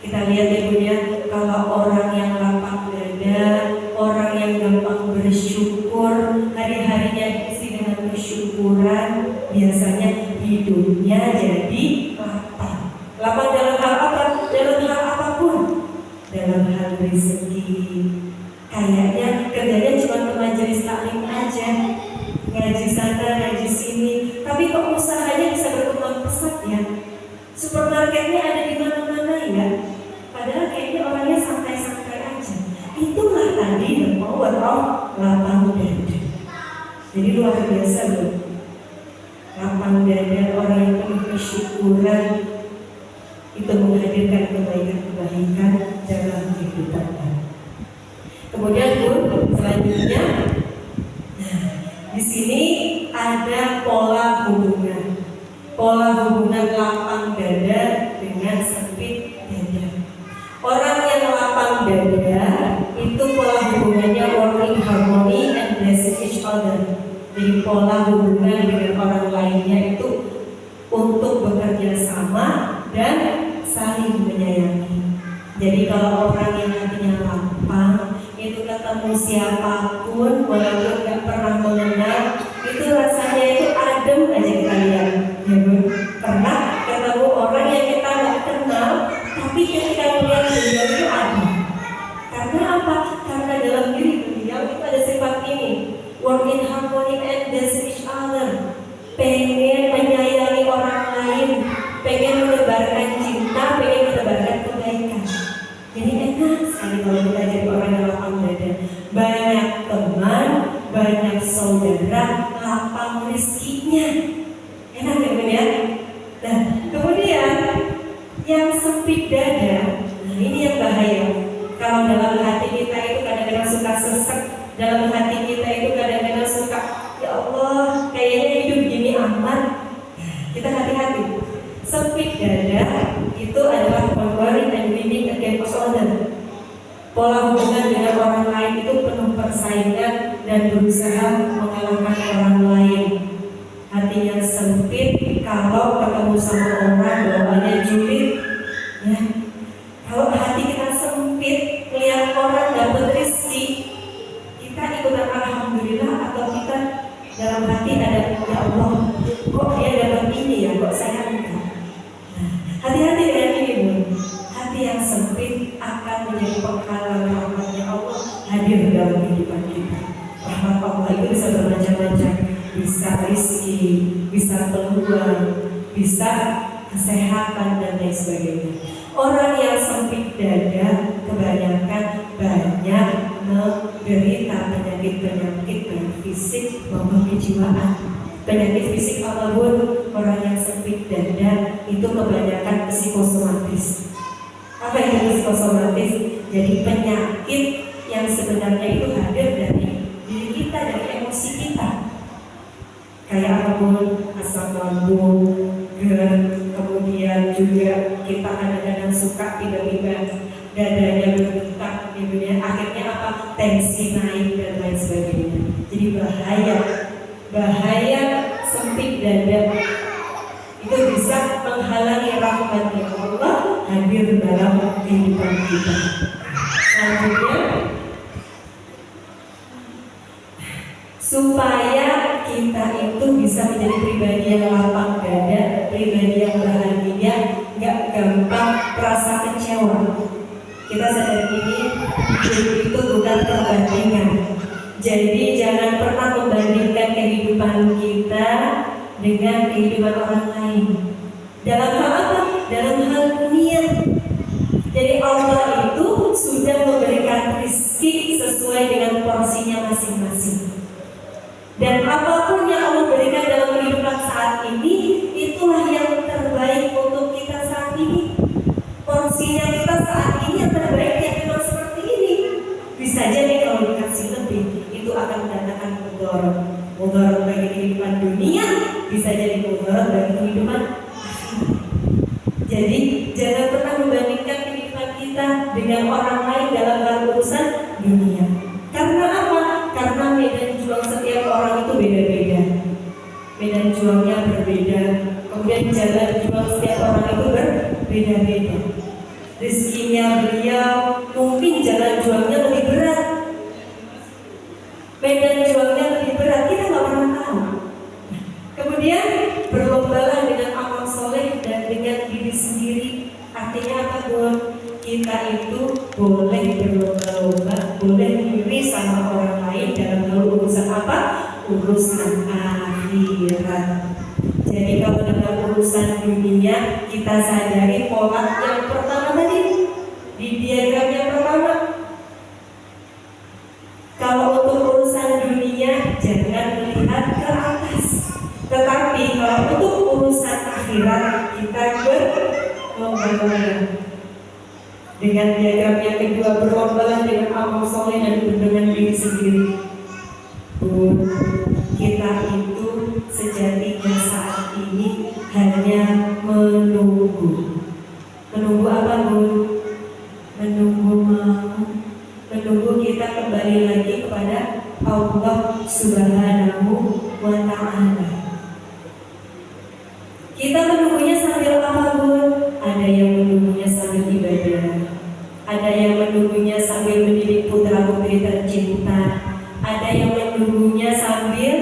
Kita lihat ya Bunda, kalau orang yang lapang dada, orang yang gampang bersyukur, hari-harinya diisi dengan kesyukuran, biasanya hidupnya jadi lapang. Lapang dalam hal apa? Dalam hal apapun. Dalam hal rezeki. Kayaknya kerjanya cuma ke majelis taklim aja, ngaji sana, ngaji sini, tapi kok usahanya bisa berkembang pesat ya? Supermarketnya ada di mana-mana ya? Padahal kayaknya orangnya santai-santai aja. Itulah tadi the power of lapang dada. Jadi luar biasa loh. Lapang dada, orang yang penuh kesyukuran, itu menghadirkan kebaikan-kebaikan dalam kehidupan. Kemudian Bun, selanjutnya, di sini ada pola hubungan lapang dada dengan sempit dada. Orang yang lapang dada itu pola hubungannya working harmony and blessing each other. Jadi pola hubungan dengan orang lainnya itu untuk bekerja sama dan saling menyayangi. Jadi kalau orang yang hatinya lapang itu ketemu siapapun walaupun gak pernah mengenal, itu rasanya itu adem aja kita lihat ya Bun. Pernah ketemu orang yang kita gak kenal, tapi ketika melihat beliau itu adem. Karena apa? Karena dalam diri beliau itu ada sifat ini, work in harmony and bless each other. Pengen menyayangi orang lain, pengen menebarkan cinta, pengen menebarkan kebaikan. Jadi enak sekali kalau kita jadi orang yang lapang dada. Banyak teman, banyak saudara, lapang rezekinya. Enak ya Bun ya? Nah, kemudian yang sempit dada, nah ini yang bahaya. Kalau dalam hati kita itu kadang-kadang suka sesek, dalam hati kita itu kadang-kadang suka, ya Allah, kayaknya hidup gini aman. Kita hati-hati. Sempit dada itu adalah conquering and winning against others. Pola hubungan dengan orang lain itu penuh persaingan dan berusaha mengalahkan orang lain. Hatinya sempit kalau ketemu sama orang bawaannya julid. Ya. Kalau hati kita sempit, melihat orang dapat rezeki, kita ikutan alhamdulillah atau kita dalam hati ada, ya Allah, kok dia dapat ini ya, kok saya enggak. Hati-hati dengan ini Bun. Hati yang sempit akan menjadi penghalang rahmatnya Allah hadir dalam kehidupan kita. Rahmat Allah itu bisa bermacam-macam, bisa rezeki, bisa peluang, bisa kesehatan dan lain sebagainya. Orang yang sempit dada kebanyakan banyak menderita penyakit-penyakit baik fisik maupun kejiwaan. Penyakit fisik apapun, orang yang sempit dada itu kebanyakan psikosomatis. Apa itu psikosomatis? Jadi penyakit yang sebenarnya itu hadir dari diri kita, dari emosi kita. Kayak apapun, asam lambung, GERD, kemudian juga kita kadang-kadang suka tiba-tiba dadanya berdetak, akhirnya apa? Tensi naik dan lain sebagainya. Jadi bahaya sempit dada itu bisa menghalangi rahmatnya Allah hadir dalam kehidupan kita. Selanjutnya, supaya kita itu bisa menjadi pribadi yang lapang dada, pribadi yang bahagia, gak gampang merasa kecewa. Kita sadar ini, hidup itu bukan perbandingan. Jadi jangan pernah membandingkan kehidupan kita dengan kehidupan orang lain. Dalam hal apa? Dalam hal dunia. Jadi Allah itu sudah memberikan rezeki sesuai dengan porsinya masing-masing. Dan apapun yang Allah berikan dalam kehidupan saat ini, itulah yang terbaik untuk kita saat ini. Porsinya kita saat ini yang terbaik yang memang seperti ini. Bisa jadi kalau dikasih lebih, itu akan mendatangkan mudarat bagi kehidupan dunia, bisa jadi mudarat bagi kehidupan akhirat. Jadi jangan pernah membandingkan kehidupan kita dengan orang lain dalam hal urusan dunia. Karena usia beliau mungkin jalan juangnya lebih berat, medan juangnya lebih berat, kita nggak pernah tahu. Kemudian berlombalah dengan amal soleh dan dengan diri sendiri. Artinya apa, Bun? Kita itu boleh berlomba-lomba, boleh iri sama orang lain dalam hal urusan apa? Urusan akhirat. Jadi kalau dalam urusan dunia, kita sadari pola yang pertama tadi di diagram yang pertama. Kalau untuk urusan dunia jangan melihat ke atas, tetapi kalau untuk urusan akhirat kita berlomba-lomba. Dengan diagram yang kedua, berlomba dengan amal soleh dan dengan diri sendiri. Bun, kita itu sejatinya saat ini hanya menunggu. Menunggu apa, Bun? Menunggu kita kembali lagi kepada Allah Subhanahu wa Ta'ala. Kita menunggunya sambil apa, Bun? Ada yang menunggunya sambil ibadah, ada yang menunggunya sambil mendidik putra putri tercinta, ada yang menunggunya sambil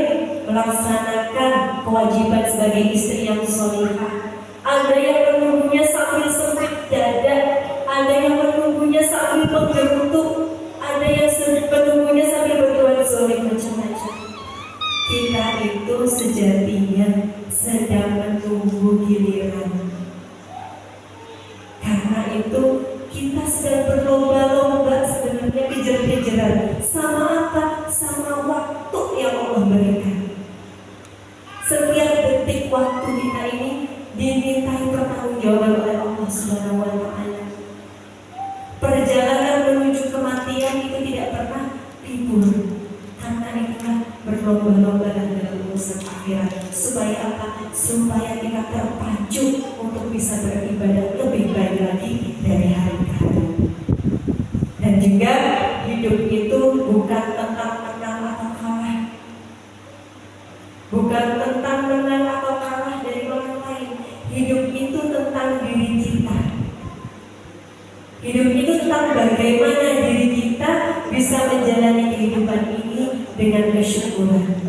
melaksanakan kewajiban sebagai istri yang sholihah, ada yang menunggunya sambil sempit dada, ada yang menunggunya sambil menggerutu, ada yang menunggunya sambil berbuat zolim macam-macam. Kita itu sejatinya sedang menunggu giliran. Karena itu kita sedang berlomba-lomba sebenarnya kejar-kejaran sama apa? Sama waktu yang Allah berikan. Setiap detik waktu kita ini dimintai pertanggungjawaban oleh Allah Subhanahu wa Ta'ala. Perjalanan menuju kematian itu tidak pernah libur. Karena itulah berlomba-lomba dalam urusan akhirat. Supaya apa? Supaya kita terpacu untuk bisa beribadah lebih baik lagi dari hari ke hari. Dan juga hidup itu bukan tentang menang atau kalah, bukan tentang menang atau kalah dari orang lain. Hidup itu tentang diri kita. Hidup itu tentang bagaimana diri kita bisa menjalani kehidupan ini dengan kesyukuran.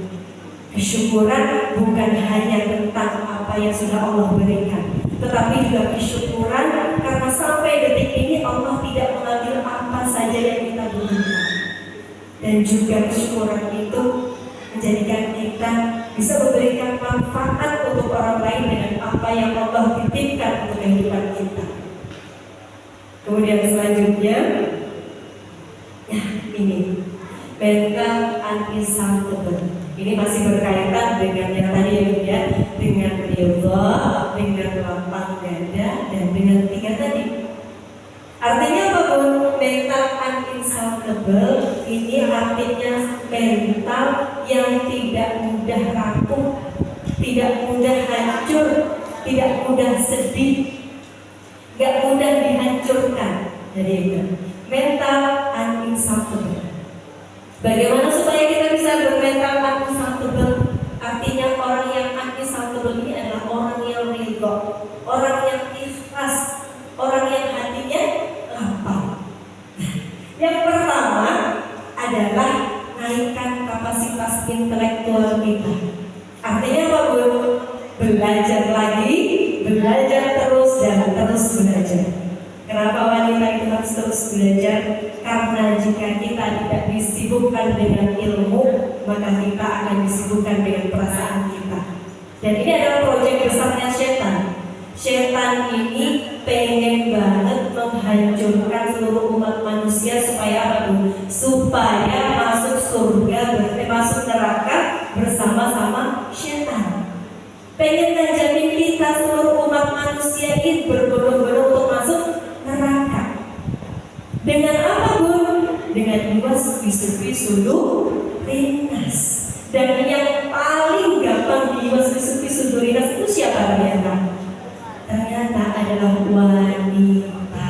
Kesyukuran bukan hanya tentang apa yang sudah Allah berikan, tetapi juga kesyukuran karena sampai detik ini Allah tidak mengambil apa saja yang kita butuhkan. Dan juga kesyukuran itu menjadikan kita bisa memberikan manfaat untuk orang lain dengan apa yang Allah titipkan untuk kehidupan kita. Kemudian selanjutnya, ya ini mental unacceptable. Ini masih berkaitan dengan yang tadi ya, dengan ridha, dengan lapang dada, dan dengan tiga tadi. Artinya apa, Bun? Mental unacceptable ini artinya mental yang tidak mudah rapuh, tidak mudah hancur, tidak mudah sedih, gak mudah dihancurkan. Jadi itu mental unacceptable. Bagaimana supaya kita bisa bermental unacceptable? Artinya orang yang unacceptable ini adalah orang yang ridho, orang yang ikhlas, orang yang hatinya lapang. Yang pertama adalah naikkan kapasitas intelektual kita. Artinya apa, Bu? Belajar lagi, belajar terus dan terus belajar. Kenapa wanita itu harus terus belajar? Karena jika kita tidak disibukkan dengan ilmu, maka kita akan disibukkan dengan perasaan kita. Dan ini adalah proyek besarnya setan. Setan ini pengen banget menghancurkan seluruh umat manusia supaya apa, Bu? Supaya masuk surga, masuk neraka bersama-sama setan. Pengen ngajarin kita seluruh umat manusia ini berbondong-bondong untuk masuk neraka. Dengan apa, Bun? Dengan bisu-bisu lunas. Dan yang paling gampang bisu-bisu lunas itu siapa ternyata? Ternyata adalah wanita.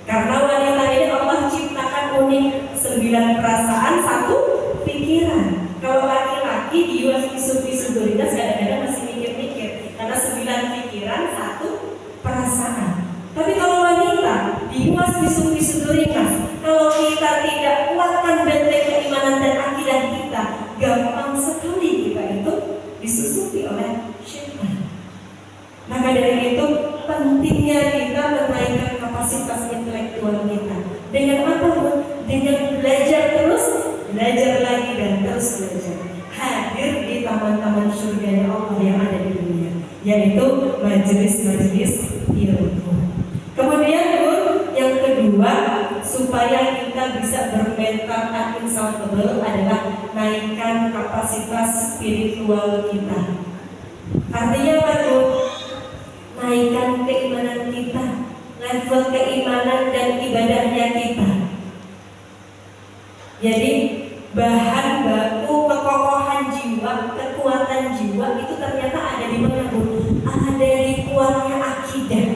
Karena wanita ini Allah ciptakan unik, 9 perasaan, 1 pikiran. Kalau laki-laki bisu-bisu lunas kadang-kadang masih mikir-mikir, karena 9 pikiran, 1 perasaan. Tapi kalau wanita bisu-bisu ringkas. Kalau kita tidak kuatkan benteng keimanan dan akidah kita, gampang sekali kita itu disusupi oleh syaitan. Maka dari itu pentingnya kita menaikkan kapasitas intelektual kita. Dengan apa, Bu? Dengan belajar terus, belajar lagi dan terus belajar. Hadir di taman-taman surganya Allah yang ada di dunia, yaitu majelis-majelis ilmu. Kemudian, Bu, yang kedua, supaya kita bisa bermental insalvable adalah naikkan kapasitas spiritual kita. Artinya apa, Bu? Naikkan keimanan kita, level keimanan dan ibadahnya kita. Jadi bahan baku kekokohan jiwa, kekuatan jiwa itu ternyata ada di mana, Bu? Ada di kuatnya akidah.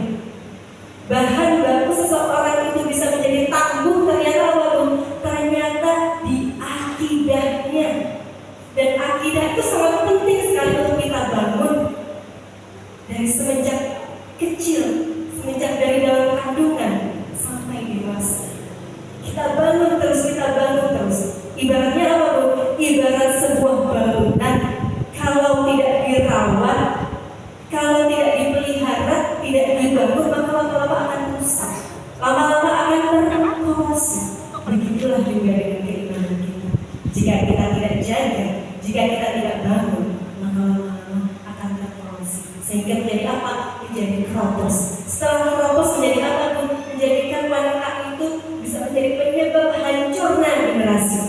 Bahan baku seseorang itu bisa menjadi tangguh ternyata apa, Bu? Ternyata di akidahnya. Dan akidah itu sangat penting sekali untuk kita bangun dari semenjak kecil, semenjak dari dalam kandungan sampai dewasa. Kita bangun terus, kita bangun terus. Ibaratnya apa, Bu? Ibarat sebuah bangunan, kalau tidak dirawat, kalau tidak dipelihara, tidak dibangun, maka lama-lama akan rusak, lama-lama akan terkorosif. Begitulah juga dengan keimanan kita. Jika kita tidak jaga, jika kita tidak bangun, maka lama-lama akan terkorosif. Sehingga menjadi apa? Menjadi keropos. Setelah keropos menjadi apa, Bu? Menjadikan wanita itu bisa menjadi penyebab hancurnya generasi.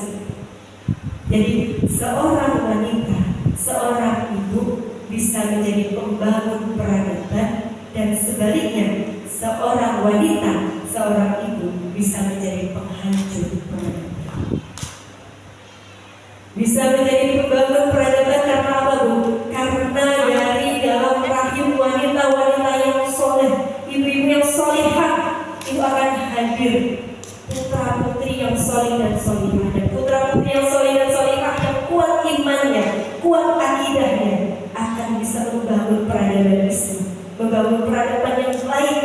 Jadi seorang wanita, seorang ibu bisa menjadi pembangun peradaban, dan sebaliknya seorang wanita, seorang ibu bisa menjadi penghancur peradaban. Bisa menjadi pembangun peradaban karena apa, Bu? Karena dari dalam rahim wanita-wanita yang soleh, ibu-ibu yang solehah itu akan hadir putra-putri yang soleh dan solehah. Dan putra-putri yang soleh dan solehah yang kuat imannya, kuat akidahnya, akan bisa membangun peradaban Islam, membangun peradaban yang baik.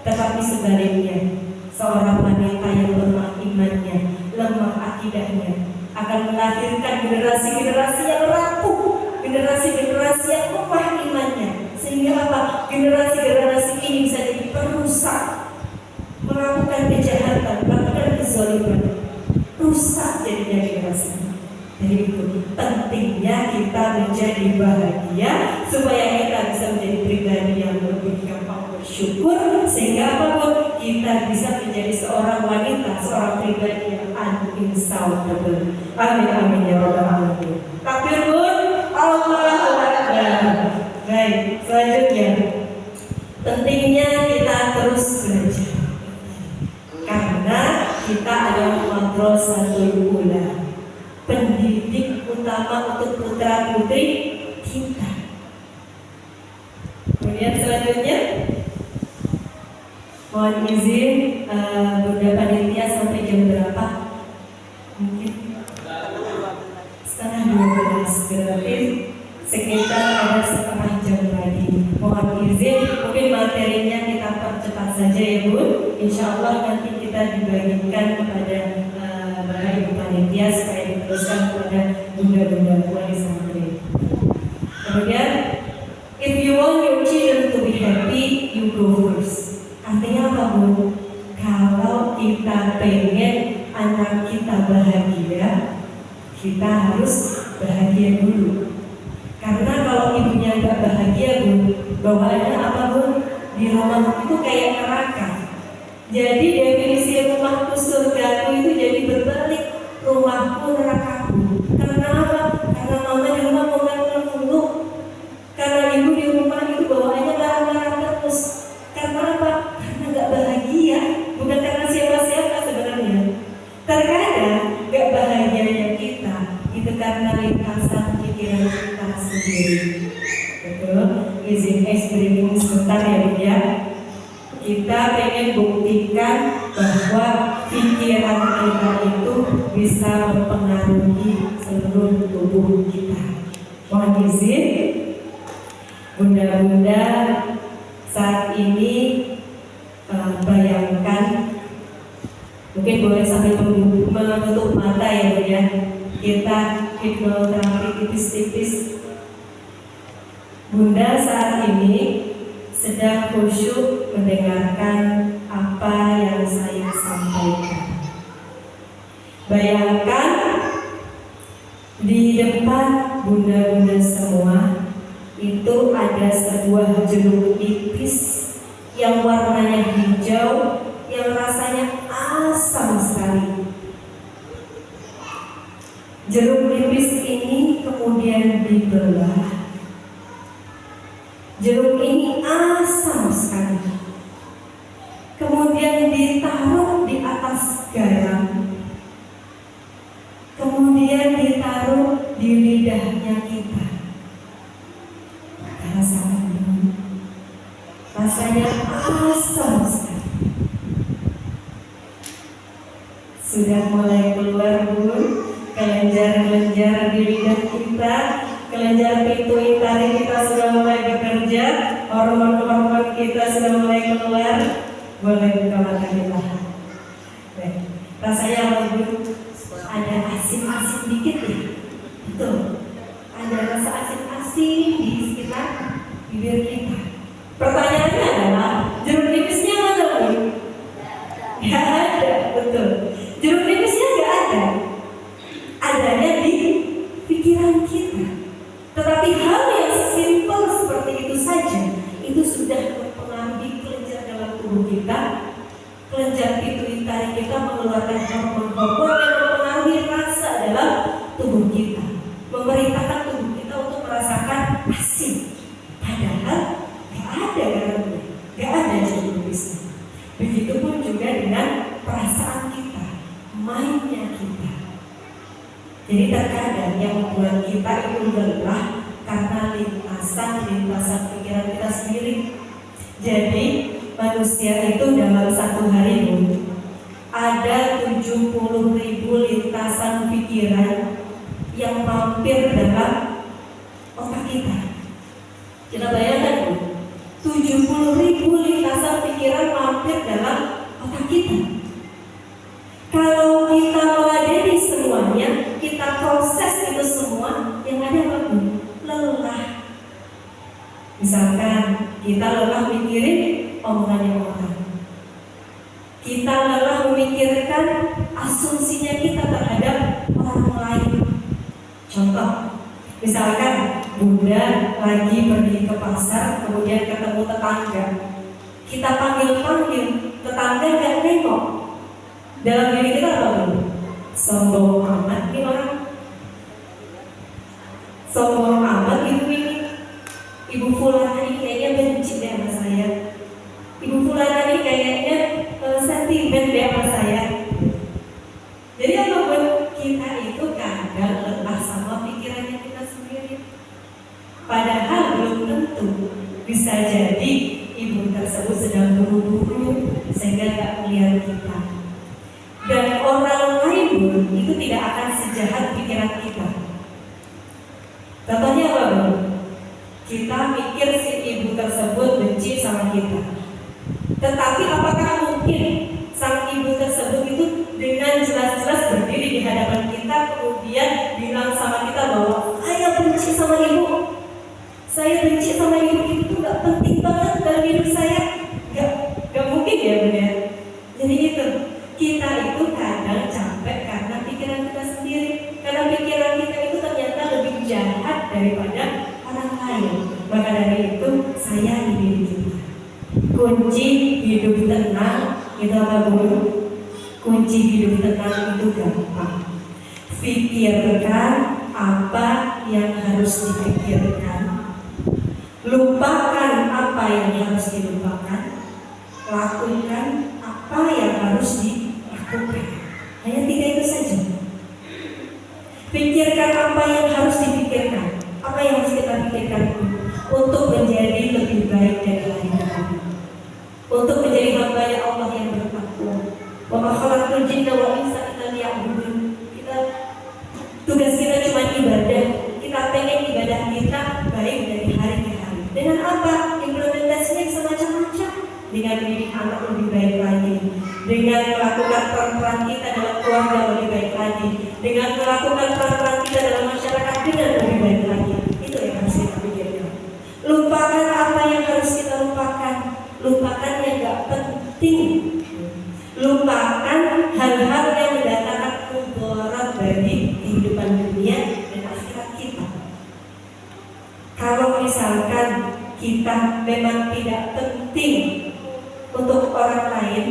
Tetapi sebaliknya, seorang wanita yang lemah imannya, lemah akidahnya, akan melahirkan generasi-generasi yang rapuh, generasi-generasi yang lemah imannya. Sehingga apa? Generasi-generasi ini bisa jadi perusak, melakukan kejahatan, melakukan kezaliman, rusak jadinya generasi. Jadi itu pentingnya kita menjadi bahagia supaya kita bisa menjadi pribadi yang lebih gampang bersyukur, sehingga apapun kita bisa menjadi seorang wanita, seorang pribadi yang uninsalvable. Amin amin ya rabbal alamin. Takbir, Bun. Allahu Akbar. Baik, selanjutnya pentingnya kita terus belajar, karena kita adalah madrasatul ula, pendidik utama untuk putra putri kita. Kemudian selanjutnya mohon izin Bunda Panitia sampai jam berapa? Mungkin setengah 12, berarti sekitar ada setengah jam lagi. Mohon izin, mungkin materinya kita percepat saja ya, Bu. Insya Allah nanti kita dibagikan kepada Bapak Ibu Panitia supaya diteruskan kepada bunda-bunda wali santri. Kemudian, if you want your children to be happy, you go first. Artinya apa, Bu? Kalau kita pengen anak kita bahagia, kita harus bahagia dulu. Karena kalau ibunya nggak bahagia, Bu, bawaannya apa, Bu? Di rumah itu kayak neraka. Jadi definisi rumahku surgaku itu jadi berbalik, rumahku nerakaku. Karena apa? Karena mama di rumah ngomel mulu. Karena ibu di rumah itu bawaannya marah-marah terus. Karena apa? Karena nggak bahagia, bukan karena siapa-siapa sebenarnya. Terkadang nggak bahagianya kita itu karena lintasan pikiran kita sendiri. Betul? Izin briefing sebentar ya, Bu ya. Kita pengen buktikan bahwa pikiran kita itu bisa mempengaruhi seluruh tubuh kita. Mohon izin, bunda-bunda saat ini bayangkan Mungkin boleh sambil menutup mata ya Bu ya. Kita hipnoterapi tipis-tipis. Bunda saat ini sedang khusyuk mendengarkan apa yang saya sampaikan. Bayangkan di depan bunda-bunda semua itu ada sebuah jeruk nipis yang warnanya hijau, yang rasanya asam sekali. Jeruk nipis ini kemudian dibelah. Jeruk ini asam sekali. Kemudian ditaruh di atas garam. Kemudian ditaruh di lidahnya kita. Rasakan dulu. Rasanya asam sekali. Sudah mulai keluar Bu, kelenjar-kelenjar di lidah kita. Kelenjar pituitari kita sudah mulai bekerja, hormon-hormon kita sudah mulai keluar. Boleh buka mata kita. Rasanya apa Bu? Ada asin-asin dikit ya? Betul. Ada rasa asin-asin di sekitar bibir kita. Pertanyaannya adalah, jeruk nipisnya mana Bu? Gak ada, betul. Jeruk nipisnya gak ada. Adanya di pikiran kita. Tetapi hal yang simpel seperti itu saja, itu sudah mempengaruhi kelenjar dalam tubuh kita. Kelenjar pituitari kita mengeluarkan hormon-hormon yang mempengaruhi rasa dalam tubuh kita, memerintahkan tubuh kita untuk merasakan asin. Padahal gak ada garamnya, gak ada jeruk nipisnya. Begitupun juga dengan perasaan kita, mainnya kita. Jadi terkadang yang membuat kita itu lelah karena lintasan pikiran kita sendiri. Jadi manusia itu dalam satu hari Bu, ada 70.000 lintasan pikiran yang mampir dalam otak kita. Kita bayangkan Bu, 70.000 lintasan pikiran mampir dalam otak kita. Kalau kita meladeni semuanya, kita proses itu semua, yang ada apa Bu? Lelah. Misalkan kita lelah mikirin omongannya orang. Kita lelah memikirkan asumsinya kita terhadap orang lain. Contoh, misalkan Bunda lagi pergi ke pasar, kemudian ketemu tetangga. Kita panggil-panggil, tetangga gak nengok. Dalam diri kita apa Bu? Sombong amat nih orang. Sombong amat ini. Ibu Fulana ini kayaknya benci deh sama saya. Ibu Fulana ini kayaknya sentimen deh sama saya. Jadi apa buat kita itu kadang lelah sama pikirannya kita sendiri. Padahal belum tentu. Bisa jadi ibu tersebut sedang buru-buru sehingga gak melihat kita. Dan orang lain pun itu tidak akan sejahat pikiran kita. Contohnya apa Bu? Kita mikir si ibu tersebut benci sama kita. Tetapi apakah mungkin sang ibu tersebut itu dengan jelas-jelas berdiri di hadapan kita kemudian bilang sama kita bahwa saya benci sama ibu. Saya benci sama ibu, itu gak penting banget dalam hidup saya. Gak mungkin ya benar. Jadi itu, kita itu kadang capek karena pikiran kita sendiri. Karena pikiran kita itu ternyata lebih jahat daripada orang lain. Maka dari itu, sayangi diri kita. Kunci hidup tenang itu apa Bu? Kunci hidup tenang itu gampang. Pikirkan apa yang harus dipikirkan. Lupakan apa yang harus dilupakan. Lakukan apa yang harus dilakukan. Hanya 3 itu saja. Pikirkan apa yang harus dipikirkan. Apa yang harus kita pikirkan untuk menjadi lebih baik dari hari ini. Untuk menjadi hamba yang Allah yang bertakwa. Wa ma khalaqtul jinna wal insa illa liya'budun. Tugas kita cuma ibadah. Kita pengen ibadah kita baik dari hari ke hari. Dengan apa? Implementasinya bisa macam-macam. Dengan mendidik anak lebih baik lagi, dengan melakukan peran-peran lagi, dengan melakukan peran-peran kita dalam masyarakat dengan lebih baik lagi. Itu yang harus kita pikirkan. Lupakan apa yang harus kita lupakan, lupakan yang gak penting, lupakan hal-hal yang mendatangkan mudarat bagi kehidupan dunia dan akhirat kita. Kalau misalkan kita memang tidak penting untuk orang lain,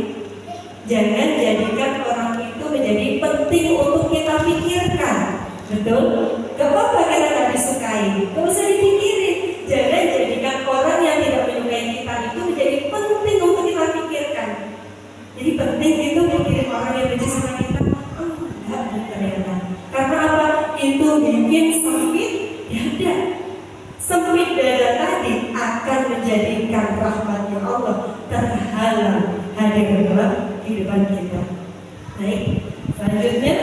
jangan jadikan orang itu menjadi penting untuk kita pikirkan. Betul? Gak apa-apa karena gak disukai, gak usah dipikirin. Jangan jadikan orang yang tidak menyukai kita itu menjadi penting untuk kita pikirkan. Jadi penting itu mikirin orang yang benci sama kita. Enggak ternyata. Karena apa? Itu bikin sempit dada. Sempit dada tadi akan menjadikan rahmatnya Allah terhalang hadir dalam kehidupan kita. Baik, selanjutnya,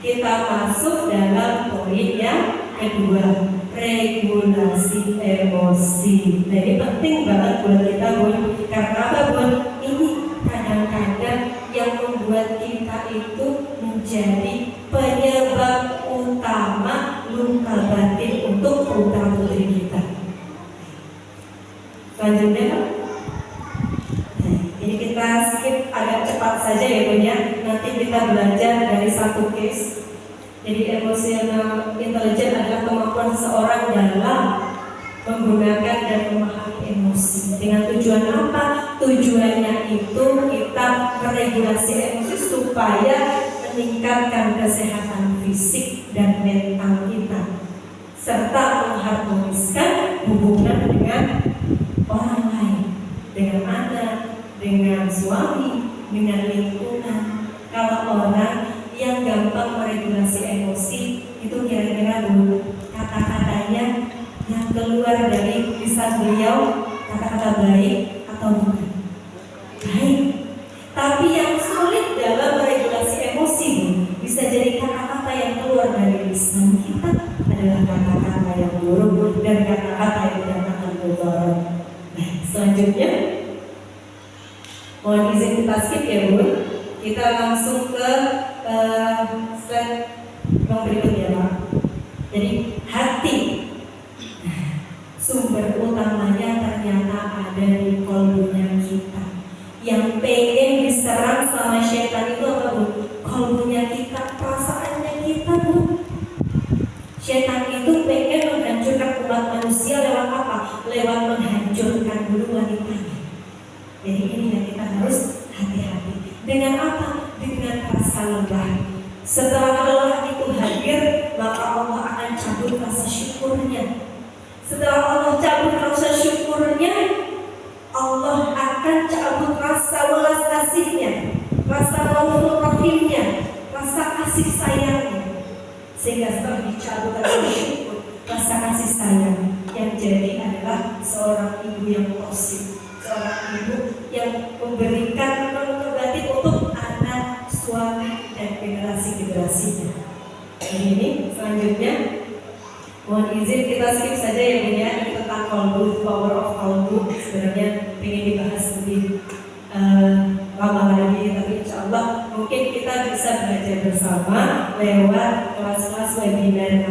kita masuk dalam poin yang kedua, regulasi emosi. Nah, ini penting banget buat kita, Bun. Karena apa, Bun? Ini kadang-kadang yang membuat kita itu menjadi penyebab utama luka batin untuk putra putri kita. Selanjutnya, ini kita skip agak cepat saja ya, Bun ya. Nanti kita belajar dari satu case. Jadi emotional intelligence adalah kemampuan seseorang dalam menggunakan dan memahami emosi. Dengan tujuan apa? Tujuannya itu kita meregulasi emosi supaya meningkatkan kesehatan fisik dan mental kita, serta mengharmoniskan hubungan dengan orang lain, dengan anak, dengan suami, dengan lingkungan. Kalau orang yang gampang meregulasi emosi itu kira-kira kata-katanya yang keluar dari lisan beliau kata-kata baik atau bukan? Baik. Tapi yang sulit dalam meregulasi emosi bisa jadi kata-kata yang keluar dari lisan kita adalah kata-kata yang buruk dan kata-kata yang mendatangkan mudarat. Nah, selanjutnya mohon izin kita skip ya, Bu. Kita langsung ke slide yang berikutnya, Pak. Jadi hati, sumber utamanya ternyata ada di kolbunya kita. Yang pengen diserang sama setan itu apa, Bu? Kolbunya kita, perasaannya kita, Bu. Setan itu pengen menghancurkan umat manusia lewat apa? Lewat menghancurkan dulu wanitanya. Jadi ini yang kita harus hati-hati. Dengan apa? Dengan rasa lelah. Setelah lelah itu hadir, maka Allah akan cabut rasa syukurnya. Setelah Allah cabut rasa syukurnya, Allah akan cabut rasa welas kasihnya, rasa raufur rahimnya, rasa kasih sayangnya. Sehingga setelah dicabut rasa syukur, rasa kasih sayang, yang jadi adalah seorang ibu yang toksik, seorang ibu yang memberikan batin untuk anak, suami, dan generasi-generasinya. Ini selanjutnya, mohon izin kita skip saja ya, Bu ya. Ini tentang kolbu, power of kolbu. Sebenarnya ingin dibahas lebih lama lagi, tapi insya Allah mungkin kita bisa belajar bersama lewat kelas-kelas webinar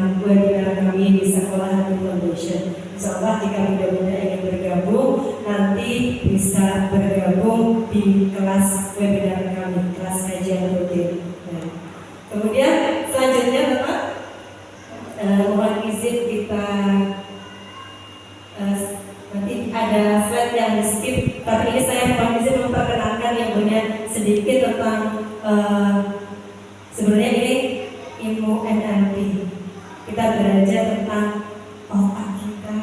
kami di Sekolah Hati Foundation. Insya Allah jika mudah-mudahan ingin bergabung, nanti bisa bergabung di kelas webinar kami, kelas kajian rutin. Nah, kemudian selanjutnya Bapak, mohon izin kita nanti ada slide yang di skip, tapi ini saya mohon izin memperkenalkan yang punya sedikit tentang sebenarnya ini ilmu NLP. Kita belajar tentang otak kita,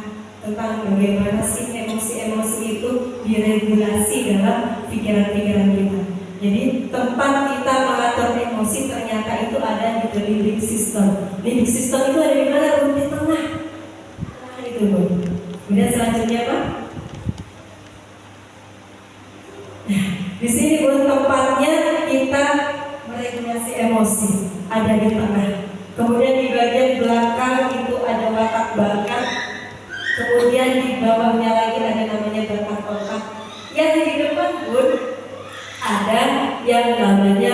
tentang bagaimana sih emosi-emosi itu diregulasi dalam pikiran-pikiran kita. Jadi tempat kita mengatur emosi ternyata itu ada di limbic system. Limbic system itu ada di mana? Di tengah. Nah, itu, Bu. Kemudian selanjutnya, Pak. Nah, di sini, Bu, tempatnya kita meregulasi emosi ada di tengah. Kemudian di bagian belakang itu ada watak bakat. Kemudian di bawahnya lagi ada namanya bakat otak. Yang di depan, Bu, ada yang namanya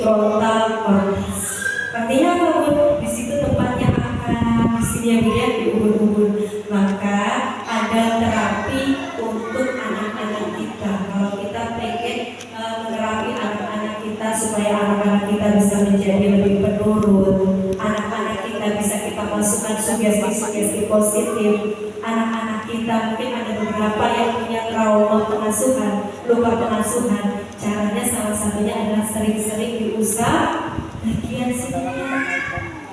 prefrontal cortex. Artinya apa Bu? Di situ tempatnya akal, di sini yang dia di ubun-ubun. Maka ada terapi untuk anak-anak kita. Kalau kita pengen menerapi anak-anak kita supaya anak-anak kita bisa menjadi lebih penurut, anak-anak kita bisa kita masukkan sugesti-sugesti positif. Anak-anak kita mungkin ada beberapa yang punya trauma pengasuhan, luka pengasuhan. Caranya salah satunya adalah sering-sering diusap bagian sininya.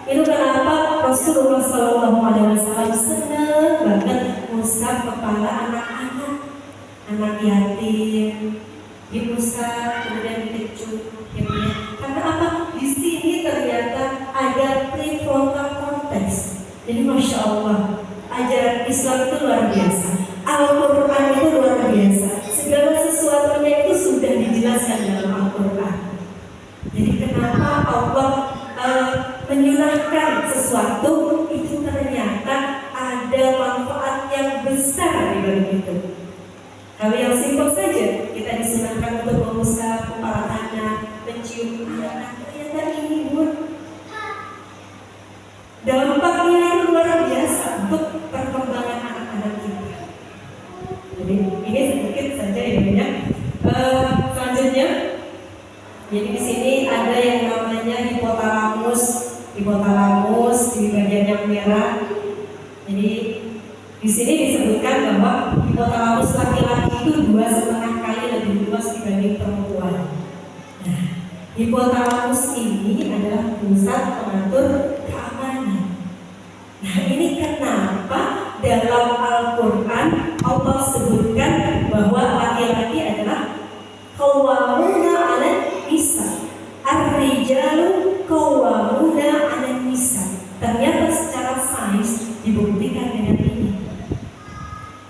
Itu kenapa Rasulullah SAW senang banget usap kepala anak-anak, anak yatim, diusap kemudian dikecup. Karena apa? Di sini ternyata ada prefrontal cortex. Jadi masya Allah, ajaran Islam itu luar biasa. Al-Quran itu luar biasa. Segala sesuatunya itu sudah dijelaskan dalam Al-Quran. Jadi kenapa Allah menyunahkan sesuatu itu ternyata ada manfaat yang besar di balik itu. Hal yang simpel saja, kita disunahkan untuk mengusap kepala anak, mencium anak. Ternyata ini pun dampaknya yang luar biasa untuk perkembangan anak-anak kita. Jadi ini sedikit saja ya. Selanjutnya, jadi di sini ada yang namanya hipotalamus di bagian yang merah. Jadi di sini disebutkan bahwa hipotalamus laki-laki itu 2,5 kali lebih luas dibanding perempuan. Nah, hipotalamus ini adalah pusat pengatur keamanan. Nah, ini kenapa dalam Al-Quran Allah sebutkan bahwa laki-laki adalah qawwamuna 'alan nisa. Ar-rijalu qawwamuna 'alan nisa. Ternyata secara sains dibuktikan dengan ini.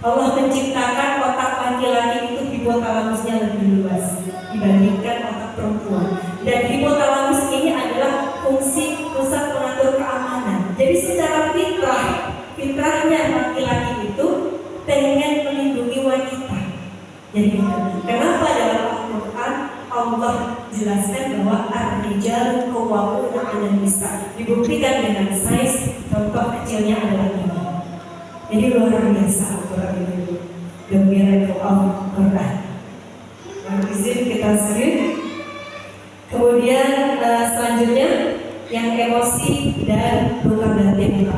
Allah menciptakan otak laki-laki itu hipotalamusnya lebih luas dibandingkan otak perempuan. Dan hipotalamus ini adalah fungsi pusat pengatur keamanan. Jadi secara fitrahnya laki-laki itu pengen melindungi wanita. Jadi kenapa dalam Al-Quran Allah jelaskan bahwa ar-rijalu qawwamuna 'alan nisa. Dibuktikan dengan sains, contoh kecilnya adalah ini. Jadi luar biasa Al-Quran itu. The miracle of Quran. Izin kita sering. Kemudian selanjutnya yang emosi dan luka batin.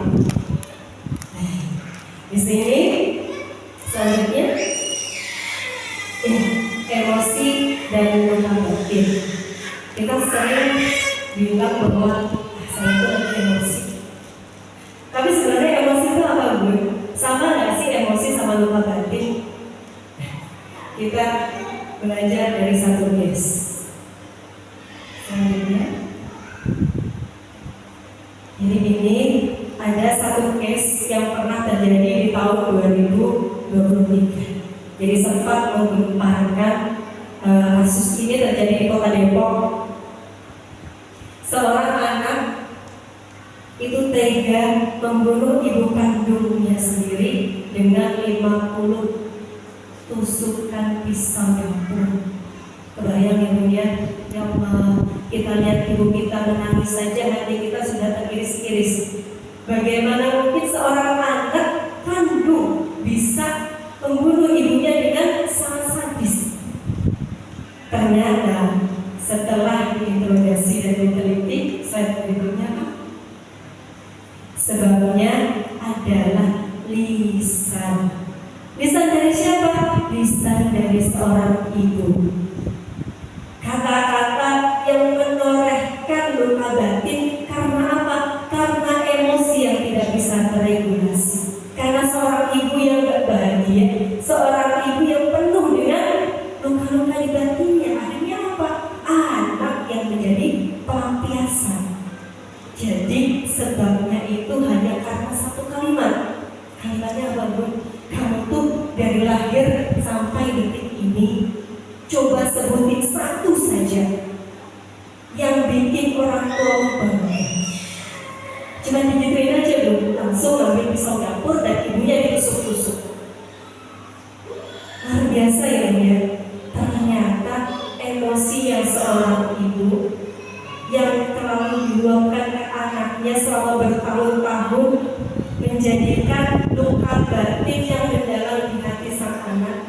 Di sini selanjutnya emosi dan luka batin. Kita sering bilang bahwa saya itu ada emosi. Tapi sebenarnya emosi itu apa Bu? Sama nggak sih emosi sama luka batin? Kita belajar dari satu case. Selanjutnya, jadi ini ada satu case yang pernah terjadi di tahun 2023. Jadi sempat menggemparkan. Kasus ini terjadi di Kota Depok. Seorang anak itu tega membunuh ibu kandungnya sendiri dengan 50 tusukan pisau dapur. Kebayang ya Allah, kita lihat ibu kita menangis saja hati kita sudah teriris-iris. Bagaimana mungkin seorang anak kandung bisa membunuh ibunya dengan sangat sadis? Ternyata setelah diinterogasi dan diteliti, slide berikutnya, sebabnya adalah lisan. Lisan dari siapa? Lisan dari seorang ibu. Kata-kata yang menorehkan luka batin karena apa? Karena emosi yang tidak bisa terregulasi. Karena seorang ibu yang gak bahagia, seorang ibu yang penuh dengan luka-luka di batinnya. Akhirnya apa? Anak yang menjadi pelampiasan. Jadi sebabnya itu hanya karena satu kalimat. Kalimatnya apa Bu? Kamu tuh dari lahir sampai detik ini, coba sebutin satu saja yang bikin orang tua bangga. Cuma digituin aja Bu, langsung ngambil pisau dapur dan ibunya ditusuk-tusuk. Luar biasa ya. Ternyata emosi yang seorang ibu menjadikan luka batin yang mendalam di hati sang anak,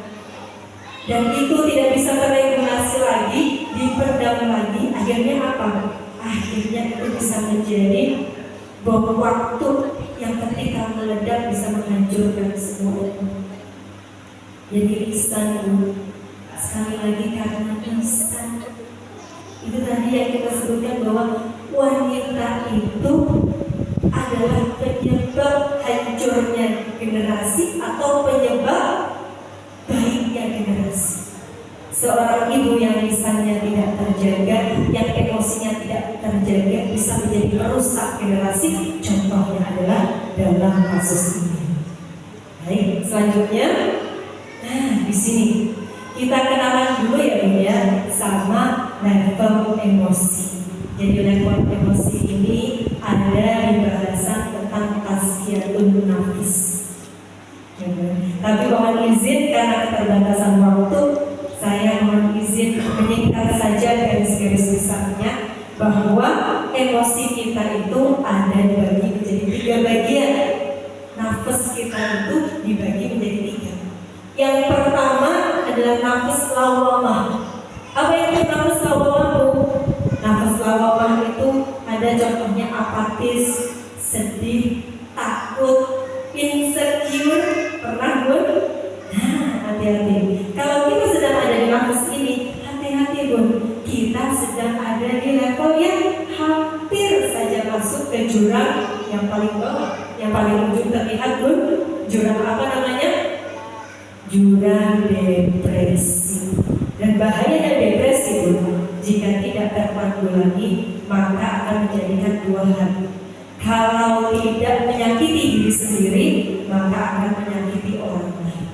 dan itu tidak bisa teregulasi lagi, dipendam lagi. Akhirnya apa? Akhirnya itu bisa menjadi bom waktu yang ketika meledak bisa menghancurkan semua itu. Jadi lisan dulu, sekali lagi karena lisan. Itu tadi yang kita sebutkan bahwa wanita itu adalah penyebab hancurnya generasi atau penyebab baiknya generasi. Seorang ibu yang lisannya tidak terjaga, yang emosinya tidak terjaga, bisa menjadi perusak generasi. Contohnya adalah dalam kasus ini. Baik, selanjutnya, di sini kita kenalan dulu ya Bu ya sama level emosi. Jadi level emosi ini ada di bahasan tentang tasfiyatun nafis. Tapi mohon izin karena keterbatasan waktu, saya mohon izin menyingkat saja garis-garis besarnya bahwa emosi kita itu ada dibagi menjadi 3 bagian. Nafas kita itu dibagi menjadi 3. Yang pertama adalah nafas lawamah. Apa itu nafas lawamah? Nafas lawamah itu ada contohnya apatis, sedih, takut, insecure. Pernah Bun? Nah, hati-hati. Kalau kita sedang ada di nafas ini, hati-hati Bun. Kita sedang ada di level yang hampir saja masuk ke jurang yang paling bawah, yang paling ujung terlihat Bun. Jurang apa namanya? Jurang depresi. Dan bahayanya depresi Bun, jika tidak tertanggulangi maka akan menjadikan 2 hal. Kalau tidak menyakiti diri sendiri, maka akan menyakiti orang lain.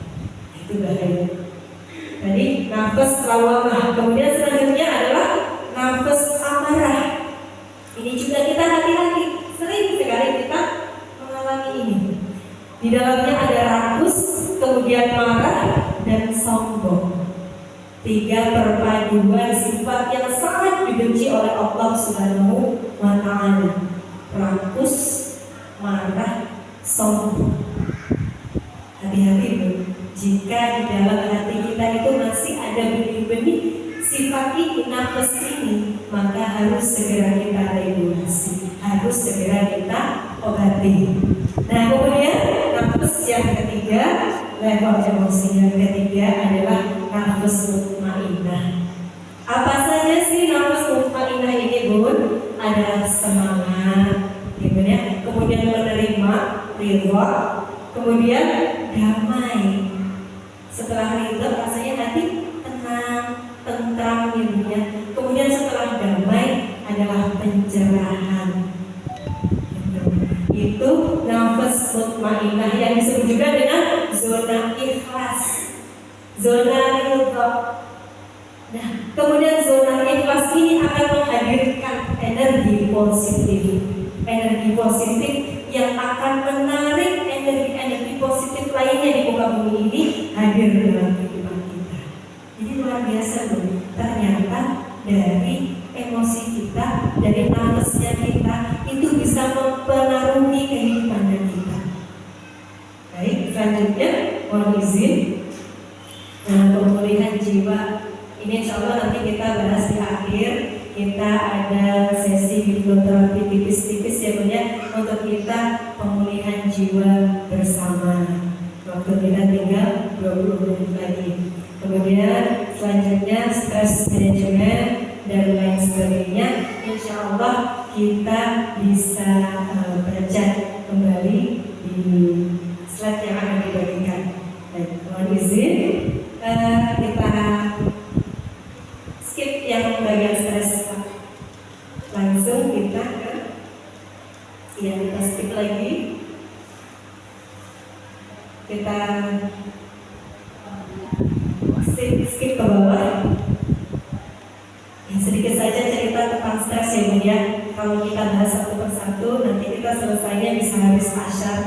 Itu bahaya. Jadi nafas lawamah. Kemudian selanjutnya adalah nafas amarah. Ini juga kita hati-hati. Sering sekali kita mengalami ini. Di dalamnya ada rakus, kemudian marah dan sombong. 3 perpaduan sifat yang sangat dibenci oleh Allah Subhanahu wa Ta'ala. Rakus, marah, sombong. Hati-hati Bu, jika di dalam hati kita itu masih ada benih-benih sifat ini, nafas ini, maka harus segera kita regulasi, harus segera kita obati. Nah kemudian nafas yang ketiga, level emosi yang ketiga adalah nafas mutmainnah. Apa saja sih nafas mutmainnah ini Bun? Adalah semangat, kemudian menerima, ridha, kemudian damai. Setelah ridha rasanya hati tenang, tentram ya. Kemudian setelah damai adalah pencerahan. Itu nafas mutmainnah yang disebut juga dengan zona ikhlas, zona ridha. Nah, kemudian zona ikhlas ini akan menghadirkan energi positif yang akan menarik energi positif lainnya di muka bumi ini hadir dalam kehidupan kita. Jadi luar biasa loh. Ternyata dari emosi kita, dari nafasnya kita itu bisa mempengaruhi kehidupan kita. Baik, selanjutnya mohon izin pemulihan jiwa. Ini insya Allah nanti kita bahas di akhir. Kita ada sesi hipnoterapi tipis-tipis ya Bun ya, untuk kita pemulihan jiwa bersama. Waktu kita tinggal 20 menit lagi. Kemudian selanjutnya stress management dan lain sebagainya. Insya Allah kita bisa baca kembali di slide yang akan dibagikan. Baik, mohon izin kita skip yang bagian stres. Langsung kita ke kita skip lagi. Kita skip ke bawah. Ya, sedikit saja cerita tentang stres ya Bun ya. Kalau kita bahas satu persatu, nanti kita selesainya bisa habis asyar.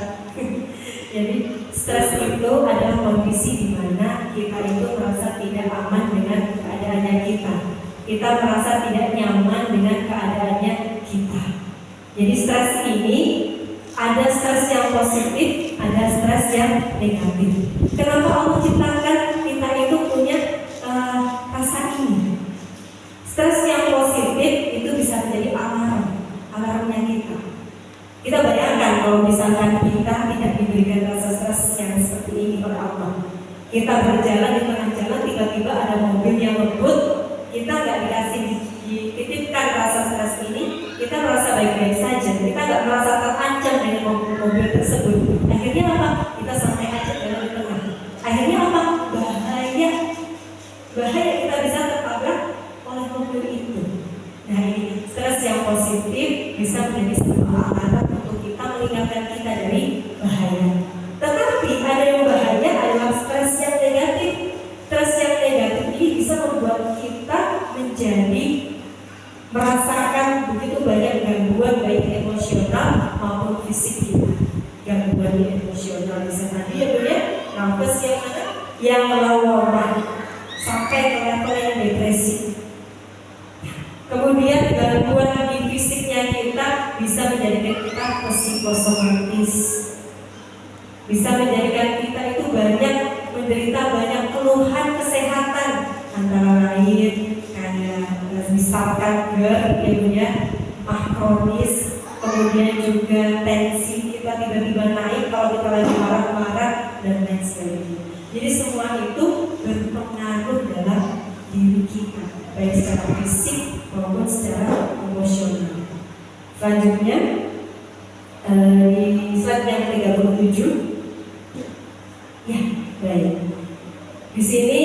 Jadi stres itu adalah kondisi di mana kita itu merasa tidak aman dengan keadaannya kita. Kita merasa tidak nyaman dengan keadaannya kita. Jadi stres ini ada stres yang positif, ada stres yang negatif. Kenapa Allah ciptakan kita itu punya rasa ini? Stres yang positif itu bisa menjadi alarmnya kita. Kita bayangkan kalau misalkan kita tidak diberikan rasa stres yang seperti ini oleh Allah. Kita berjalan di tengah jalan, tiba-tiba ada mobil yang ngebut, kita nggak dikasih dititipkan rasa stres ini, kita merasa baik-baik saja, kita nggak merasa terancam dengan mobil tersebut. Akhirnya apa? Kita santai aja jalan di tengah. Akhirnya apa? Bahaya kita bisa tertabrak oleh mobil itu. Nah, ini stres yang positif bisa menjadi sebuah alat untuk kita mengingatkan kita dari bahaya. Tetapi ada yang bahaya adalah stres yang negatif. Stres yang negatif ini bisa membuat kita menjadi merasakan begitu banyak gangguan baik emosional maupun fisik kita. Gangguan emosional bisa tadi ya Bu ya, nafas yang mana? Yang melawar sampai ke level yang depresi. Kemudian gangguan di fisiknya kita bisa menjadikan kita psikosomatis, bisa menjadikan kita itu banyak menderita banyak keluhan kesehatan, antara lain kayak misalkan GERD ya, mah kronis, kemudian juga tensi kita tiba-tiba naik kalau kita lagi marah-marah dan lain sebagainya. Jadi semua itu berpengaruh dalam diri kita, baik secara fisik maupun secara emosional. Selanjutnya di slide yang 37, ya baik. Di sini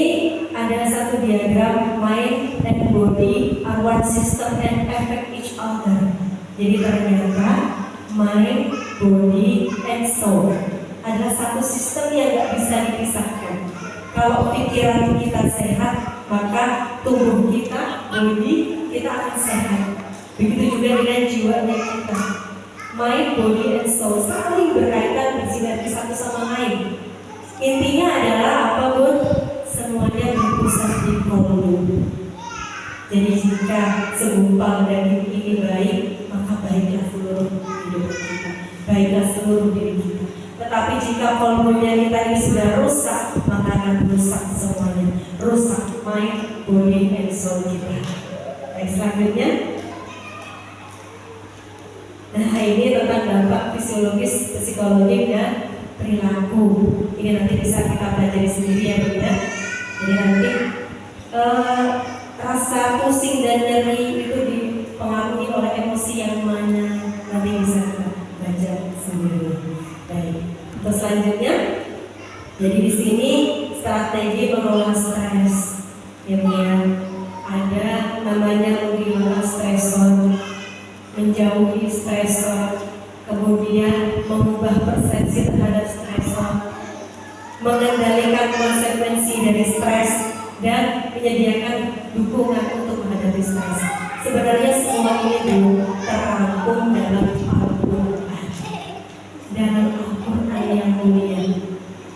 ada satu diagram mind and body are one system and affect each other. Jadi ternyata mind, body, and soul adalah satu sistem yang tidak bisa dipisahkan. Kalau pikiran kita sehat, maka tubuh kita, body kita akan sehat. Begitu juga dengan jiwanya kita. Mind, body, and soul saling berkaitan, bersinergi satu sama lain. Intinya adalah apa Bun? Semuanya berpusat di kolbu. Jadi jika segumpal daging ini baik, maka baiklah seluruh hidup kita, baiklah seluruh diri kita. Tetapi jika kolbunya kita ini sudah rusak, maka akan rusak semuanya. Rusak mind, body, and soul kita. Baik, selanjutnya. Nah, ini tentang dampak fisiologis, psikologis, dan perilaku. Ini nanti bisa kita pelajari sendiri ya Bu ya. Jadi nanti rasa pusing dan nyeri itu dipengaruhi oleh emosi yang mana, nanti bisa kita baca sendiri. Baik. Terus selanjutnya, jadi di sini strategi mengelola stres. Ya Bu ya. Ada namanya menghilang stresor, menjauhi stresor, kemudian mengubah persepsi terhadap stresor, mengendalikan konsekuensi dari stres, dan menyediakan dukungan untuk menghadapi stres. Sebenarnya semua ini terangkum dalam Al-Quran, dalam Al-Quran yang mulia.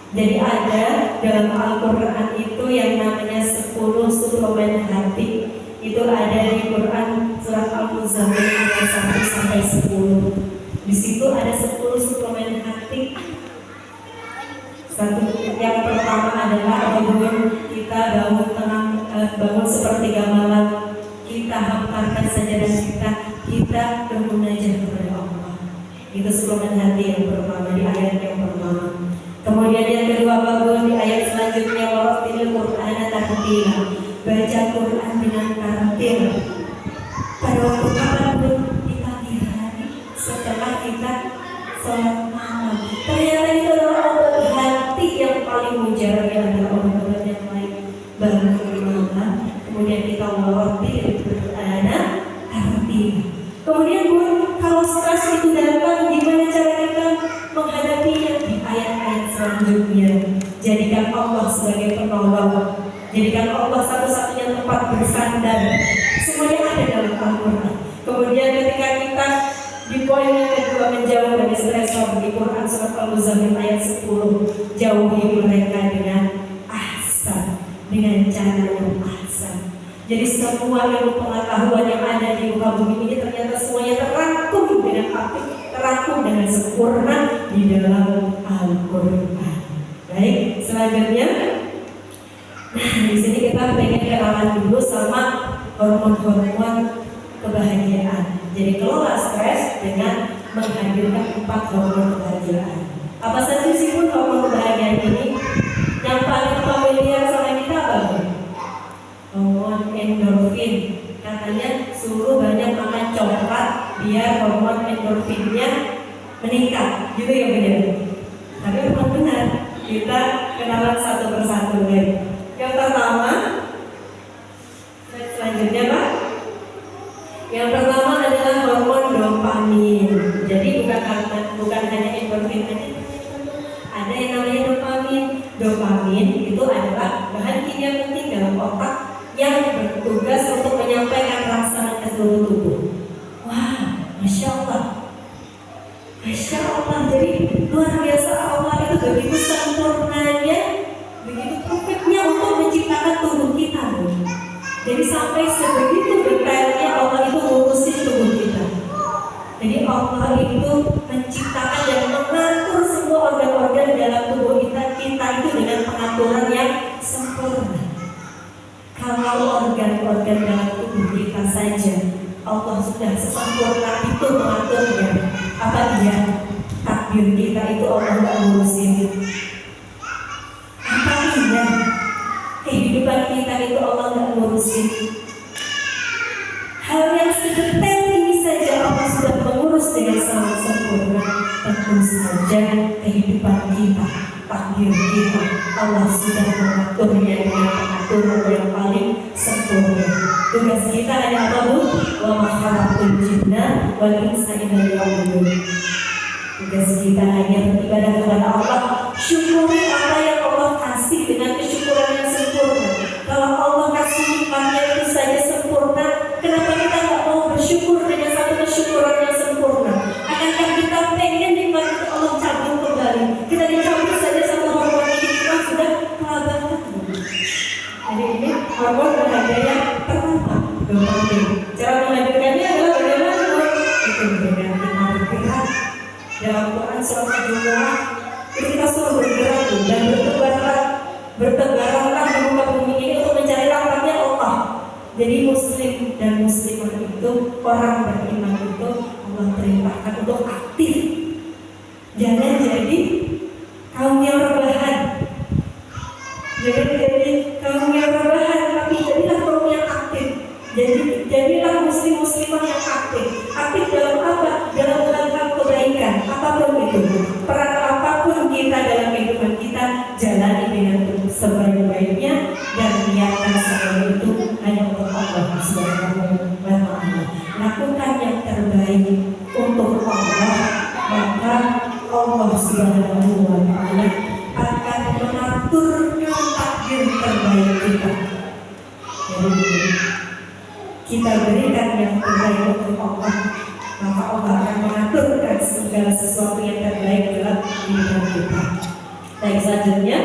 Jadi ada dalam Al-Quran itu yang namanya 10 suplemen hati. Itu ada di Quran surat Al-Muzammil ayat 1 sampai 10. Di situ ada 10 suplemen hati. Satu yang pertama adalah bangun kita bangun sepertiga malam, kita hamparkan sajadah kita bermunajat kepada Allah. Itu suplemen hati yang pertama di ayat yang pertama. Kemudian yang kedua bangun di ayat selanjutnya warattilil Qur'ana tartila. Baca Quran dengan tartil. Pada waktu kapan pun di pagi hari setelah kita sholat malam. Ternyata itu adalah obat hati yang paling mujarab, adalah obat-obat yang lain. Bangun malam, kemudian kita warattilil Qur'ana tartila. Kemudian kalau stres itu datang, gimana cara kita menghadapinya? Di ayat-ayat selanjutnya, jadikan Allah sebagai penolong. Jadikan Allah satu-satunya tempat bersandar. Semuanya ada dalam Al-Quran. Kemudian ketika kita di poin yang kedua menjauh dari stresor di Quran surat Al-Muzammil ayat 10, jauhi mereka dengan ahsan, dengan cara yang ahsan. Jadi semua ilmu pengetahuan yang ada di muka bumi ini ternyata semuanya terangkum dengan apik, terangkum dengan sempurna di dalam Al-Quran. Baik, selanjutnya, nah di sini kita pengen kenalan dulu sama hormon-hormon kebahagiaan. Jadi kelola stres dengan menghadirkan 4 hormon kebahagiaan. Apa saja sih pun hormon kebahagiaan ini? Yang paling familiar sama kita apa? Hormon endorfin. Katanya suruh banyak makan coklat biar hormon endorfinnya meningkat. Gitu ya benar. Tapi memang benar. Kita kenalan satu persatu guys. Yang pertama, selanjutnya Pak. Yang pertama adalah hormon dopamin. Jadi bukan hanya endorfin aja. Ada yang namanya dopamin. Dopamin itu adalah bahan kimia penting dalam otak yang bertugas untuk menyampaikan rasa ke seluruh tubuh. Wah, masya Allah. Masya Allah, jadi luar biasa Allah itu begitu sempurnanya, begitu perfectnya untuk menciptakan tubuh kita. Jadi sampai sebegitu detailnya Allah itu ngurusin tubuh kita. Jadi Allah itu menciptakan dan mengatur semua organ-organ dalam tubuh kita itu dengan pengaturan yang sempurna. Kalau organ-organ dalam tubuh kita saja Allah sudah sesempurna itu mengaturnya, apa dia takdir kita itu Allah nggak ngurusin? Apa iya kehidupan kita itu Allah nggak ngurusin? Hal yang sedetail ini saja Allah sudah mengurus dengan sangat sempurna. Tentu saja kehidupan kita, takdir kita Allah sudah mengaturnya dengan pengaturan yang paling sempurna. Tugas kita hanya apa Bu? Wa ma khalaqtul jinna wal insa illa liya'budun. Tugas kita hanya beribadah kepada Allah, syukuri apa yang Allah kasih dengan kesyukuran yang sempurna. Kalau Allah kasih nikmatnya itu saja sempurna, kenapa kita nggak mau bersyukur dengan satu kesyukuran yang sempurna? Akankah kita pengen nikmat itu Allah cabut kembali? Kita dicabut saja satu hormon ini, kita sudah kelabakan. Jadi ini hormon bahagia yang pertama, dopamin. Cara menghadirkannya adalah bagaimana? Itu dengan kita bergerak. Dalam Quran surat Al-Jumu'ah kita suruh bergerak dan bertebaranlah di muka bumi ini untuk mencari rahmatnya Allah. Jadi muslim dan muslimah itu, orang beriman itu Allah perintahkan untuk aktif. Jangan jadi kaum yang rebahan. Jangan jadi kaum yang rebahan, tapi jadilah kaum yang aktif. Jadilah muslim-muslimah yang aktif. Aktif dalam apa? Dalam hal-hal kebaikan, apapun itu. Peran apapun kita dalam kehidupan kita, jalani dengan sebaik-baiknya dan niatkan semua itu hanya untuk Allah Subhanahu wa Ta'ala. Lakukan yang terbaik untuk Allah, maka Allah Subhanahu wa Ta'ala akan mengaturkan takdir terbaik kita. Jadi kita berikan yang terbaik untuk Allah, maka Allah akan mengaturkan segala sesuatu yang terbaik dalam kehidupan kita. Baik, selanjutnya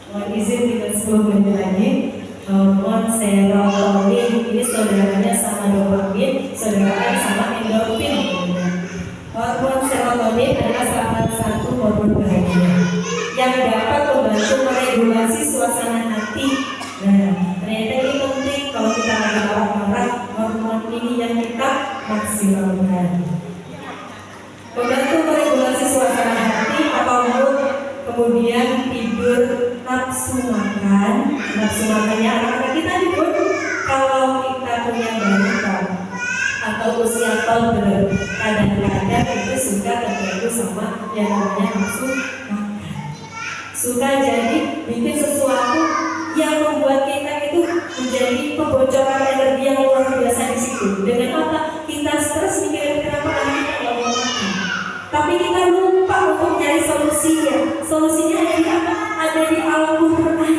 mohon izin kita sebelum lagi hormon serotonin. Ini saudaranya sama dopamin, saudaranya sama endorfin. Hormon serotonin adalah salah satu hormon bahagia yang dapat membantu meregulasi suasana hati. Nah, ternyata ini penting kalau kita lagi marah-marah, hormon ini yang kita maksimalkan. Membantu meregulasi suasana hati atau mood, kemudian tidur, nafsu makan. Nafsu makannya anak-anak kita pun kalau kita punya balita atau usia toddler, kadang-kadang itu suka terganggu sama yang namanya nafsu makan. Suka jadi bikin sesuatu yang membuat kita itu menjadi pembocoran energi yang luar biasa di situ. Dengan apa? Kita stres mikirin kenapa anak kita nggak mau makan. Tapi kita lupa untuk nyari solusinya. Solusinya ada di apa? Ada di Al-Quran.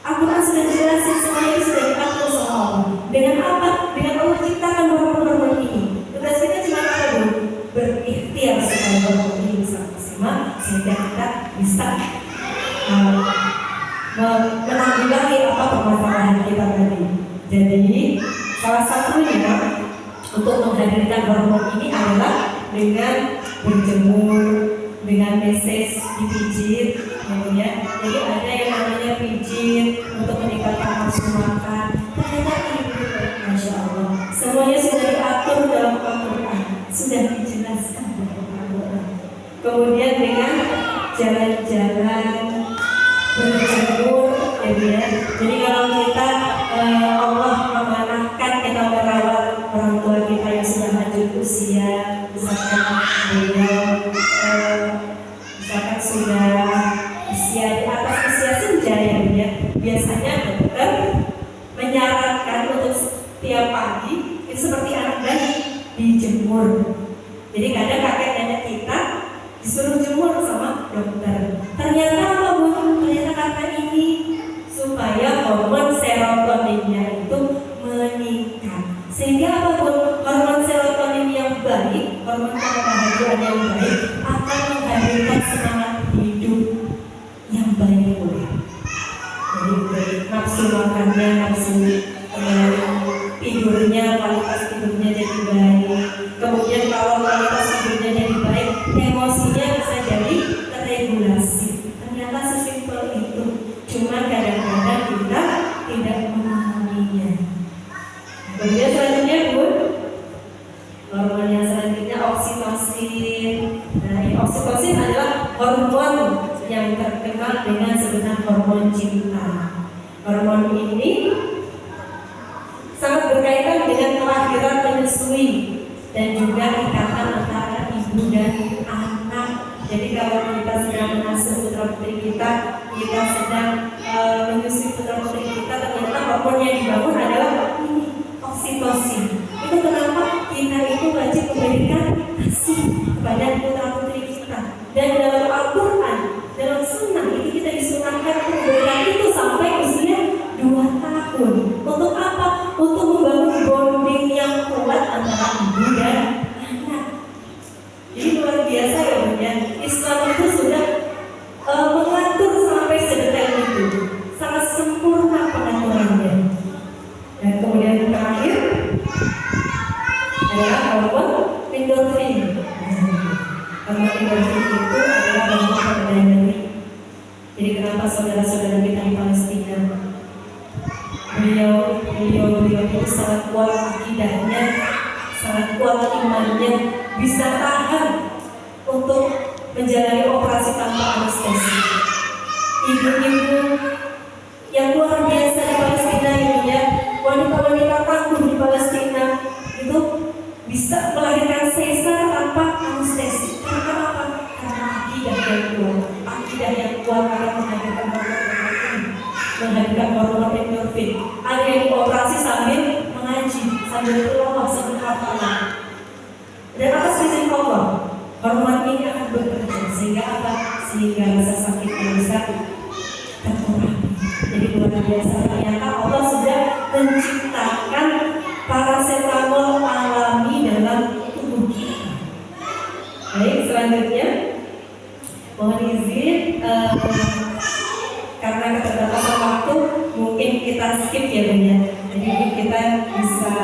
Al-Quran sudah jelasin semuanya itu sudah diatur sama Allah. Dengan apa? Dengan Allah ciptakan hormon-hormon ini. Tugas kita cuma apa dulu? Berikhtiar supaya hormon ini bisa maksimal sehingga kita bisa menanggulangi apa permasalahan kita tadi. Jadi salah satunya untuk menghadirkan hormon ini adalah dengan berjemur, dengan meses dipijit, ya. Jadi ada yang namanya pijit untuk meningkatkan nafsu makan. Ternyata itu, masya Allah, semuanya sudah diatur dalam Al-Quran, sudah dijelaskan dalam Al-Quran. Kemudian dengan jalan-jalan, berjemur, ya. Jadi kalau kita Allah memanahkan kita merawat orang tua kita yang sudah lanjut usia, misalkan beliau misalkan sudah usia di atas usia senja, ya, biasanya dokter menyarankan untuk setiap pagi itu seperti anak bayi dijemur. Jadi kadang kakek nenek kita disuruh jemur sama dokter. Ternyata apa Bu? Ternyata karena ini supaya hormon serotoninnya itu meningkat. Sehingga apa Bu? Hormon serotonin yang baik, hormon kebahagiaan yang baik akan menghadirkan semangat hidup yang baik Bu. Jadi nafsu makannya, nafsu tidurnya, kualitas tidurnya jadi baik. Kemudian kalau kualitas tidurnya jadi baik, emosinya bisa jadi terregulasi. Ternyata sesimpel itu. Cuma kadang-kadang kita tidak memahaminya. Kemudian selanjutnya Bu, hormon yang selanjutnya oksitosin. Nah, oksitosin adalah hormon yang terkenal dengan sebutan hormon cinta. Hormon ini sangat berkaitan dengan kelahiran menyusui dan juga ikatan antara ibu dan anak. Jadi kalau kita sedang mengasuh putra putri kita sedang menyusui putra putri kita, ternyata hormon yang dibangun adalah ini, oksitosin. Itu kenapa kita itu wajib memberikan kasih kepada putra putri kita. Dan dalam Al-Quran, dalam sunnah itu kita disunahkan untuk memberikan itu sampai usia 2 tahun. Untuk apa? Untuk membangun bonding yang kuat antara ibu dan anak. Jadi luar biasa ya Bu ya. Islam itu sudah mengatur sampai sedetail itu. Sangat sempurna pengaturannya. Dan kemudian terakhir adalah hormon endorfin. Hormon endorfin itu adalah hormon perdaya nyeri. Jadi kenapa saudara-saudara kita di Palestina, beliau itu sangat kuat akidahnya, sangat kuat imannya, bisa tahan untuk menjalani operasi tanpa anestesi. Ibu-ibu yang luar biasa di Palestina ini ya, wanita-wanita tangguh di Palestina itu bisa melahirkan sesar tanpa anestesi. Karena apa? Karena akidah yang kuat. Akidah yang kuat akan menghadirkan hormon endorfin. Ada yang dioperasi sambil mengaji, sambil berdoa, sambil hafalan. Dan atas izin Allah, hormon ini akan bekerja sehingga apa? Sehingga rasa sakitnya bisa terkurangi. Jadi luar biasa, ternyata Allah sudah menciptakan paracetamol alami dalam tubuh kita. Baik, selanjutnya mohon izin karena keterbatasan waktu mungkin kita skip ya Bu ya. Jadi kita bisa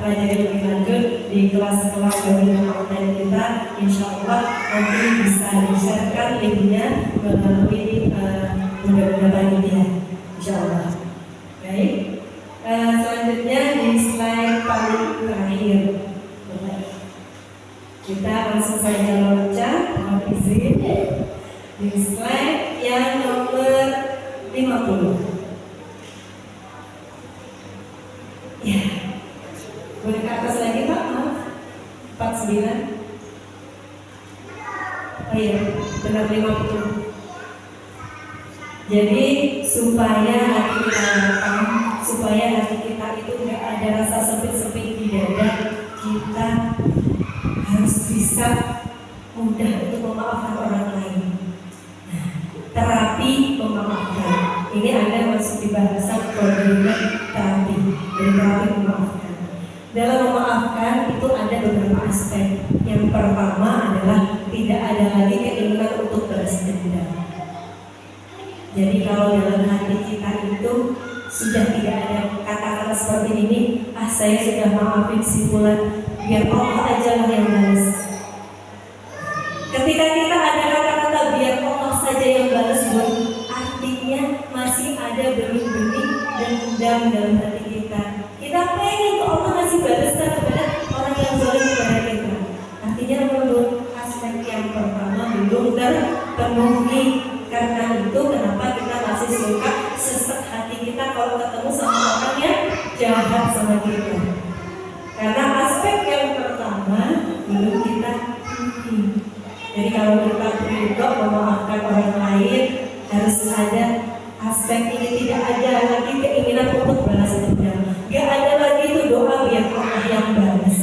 pelajari lebih lanjut di kelas-kelas webinar online kita. Insya Allah nanti bisa di-sharekan linknya melalui bunda-bunda panitia. Insya Allah. Baik. Selanjutnya di slide paling terakhir. Kita langsung saja loncat. Mohon izin di slide yang nomor 50. Ya, boleh ke atas lagi Pak? Maaf, 49. Oh iya, benar 50. Jadi supaya hati kita lapang, supaya hati kita itu nggak ada rasa sempit-sempit di dada, kita harus bisa mudah untuk memaafkan orang lain. Nah, terapi memaafkan ini ada masuk di bahasan koordinat terapi, dari terapi memaafkan. Dalam memaafkan itu ada beberapa aspek. Yang pertama adalah tidak ada lagi keinginan untuk balas dendam. Jadi kalau dalam hati kita itu sudah tidak ada kata-kata seperti ini, saya sudah maafin si fulan, biar Allah aja lah yang balas. dendam dalam hati kita. Kita pengen kok Allah ngasih balasan kepada orang yang zalim kepada kita. Artinya menurut aspek yang pertama belum terpenuhi. Karena itu kenapa kita masih suka sesek hati kita kalau ketemu sama orang yang jahat sama kita. Karena aspek yang pertama belum kita penuhi. Jadi kalau kita berdoa memaafkan orang lain, harus ada aspek ini, tidak ada lagi keinginan untuk balas dendam. Gak ada lagi itu doa biar Allah yang balas.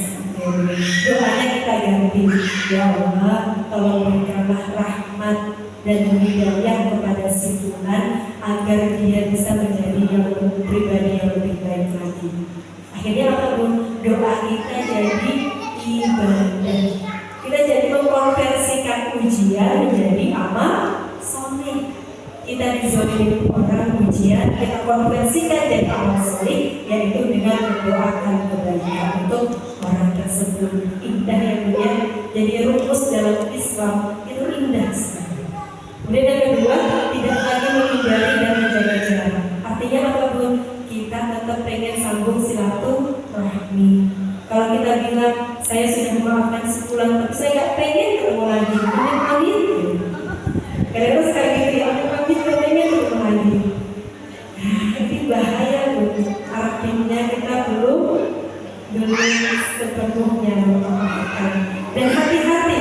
Doanya kita ganti, ya Allah, tolong berikanlah rahmat dan hidayah kepada si fulan agar dia bisa menjadi yang pribadi yang lebih baik lagi. Akhirnya apapun doa kita jadi ibadah. Kita jadi mengkonversikan ujian menjadi amal soleh. Kita dizolimi orang ujian, kita konversikan jadi amal soleh, yaitu dengan mendoakan kebaikan untuk orang tersebut. Indah yang mulia. Jadi rumus dalam Islam itu indah sekali. Kemudian yang kedua, tidak lagi menghindari dan menjaga jarak. Artinya apapun kita tetap pengen sambung silaturahmi. Kalau kita bilang saya sudah memaafkan si fulan, tapi saya nggak pengen ketemu lagi, amin. Kadang-kadang sekali gitu ya, amin pengen ketemu lagi. Nah, ini bahaya loh. Artinya kita belum sepenuhnya memaafkan. Dan hati-hati,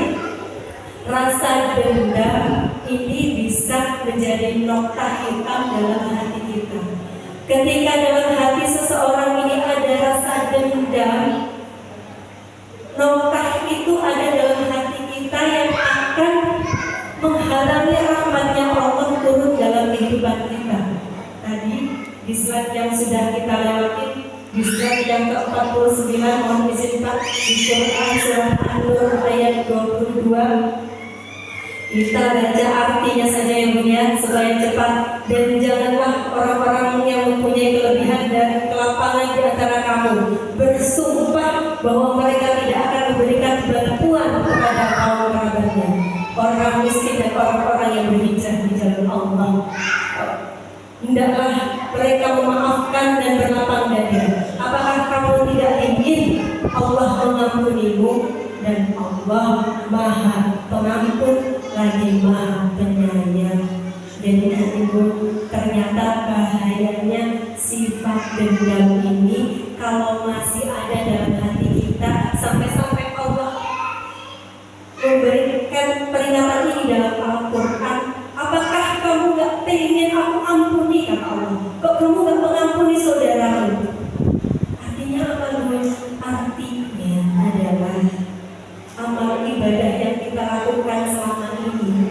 rasa dendam ini bisa menjadi nokta hitam dalam hati kita. Ketika dalam hati seseorang ini ada rasa dendam, nokta itu ada dalam hati kita yang akan menghalangi rahmatnya Allah turun dalam kehidupan kita. Tadi di slide yang sudah kita lewati, di slide yang ke-49, mohon izin Pak, di Quran surah An-Nur ayat 22. Kita baca artinya saja yang mulia supaya cepat. Dan janganlah orang-orang yang mempunyai kelebihan dan kelapangan di antara kamu bersumpah bahwa mereka tidak akan memberikan bantuan kepada kaum kerabatnya, orang miskin dan orang-orang yang berhijrah di jalan Allah. Hendaklah mereka memaafkan dan berlapang dada. Apakah kamu tidak ingin Allah mengampunimu? Dan Allah Maha Pengampun lagi Maha Penyayang. Jadi ibu, ternyata bahayanya sifat dendam ini kalau masih ada dalam hati kita, sampai-sampai Allah memberikan peringatan ini dalam Al-Quran. Apakah kamu gak pengen aku ampuni, kata Allah? Kok kamu gak mengampuni saudaramu? Artinya apa dulu? Artinya adalah amal ibadah yang kita lakukan selama ini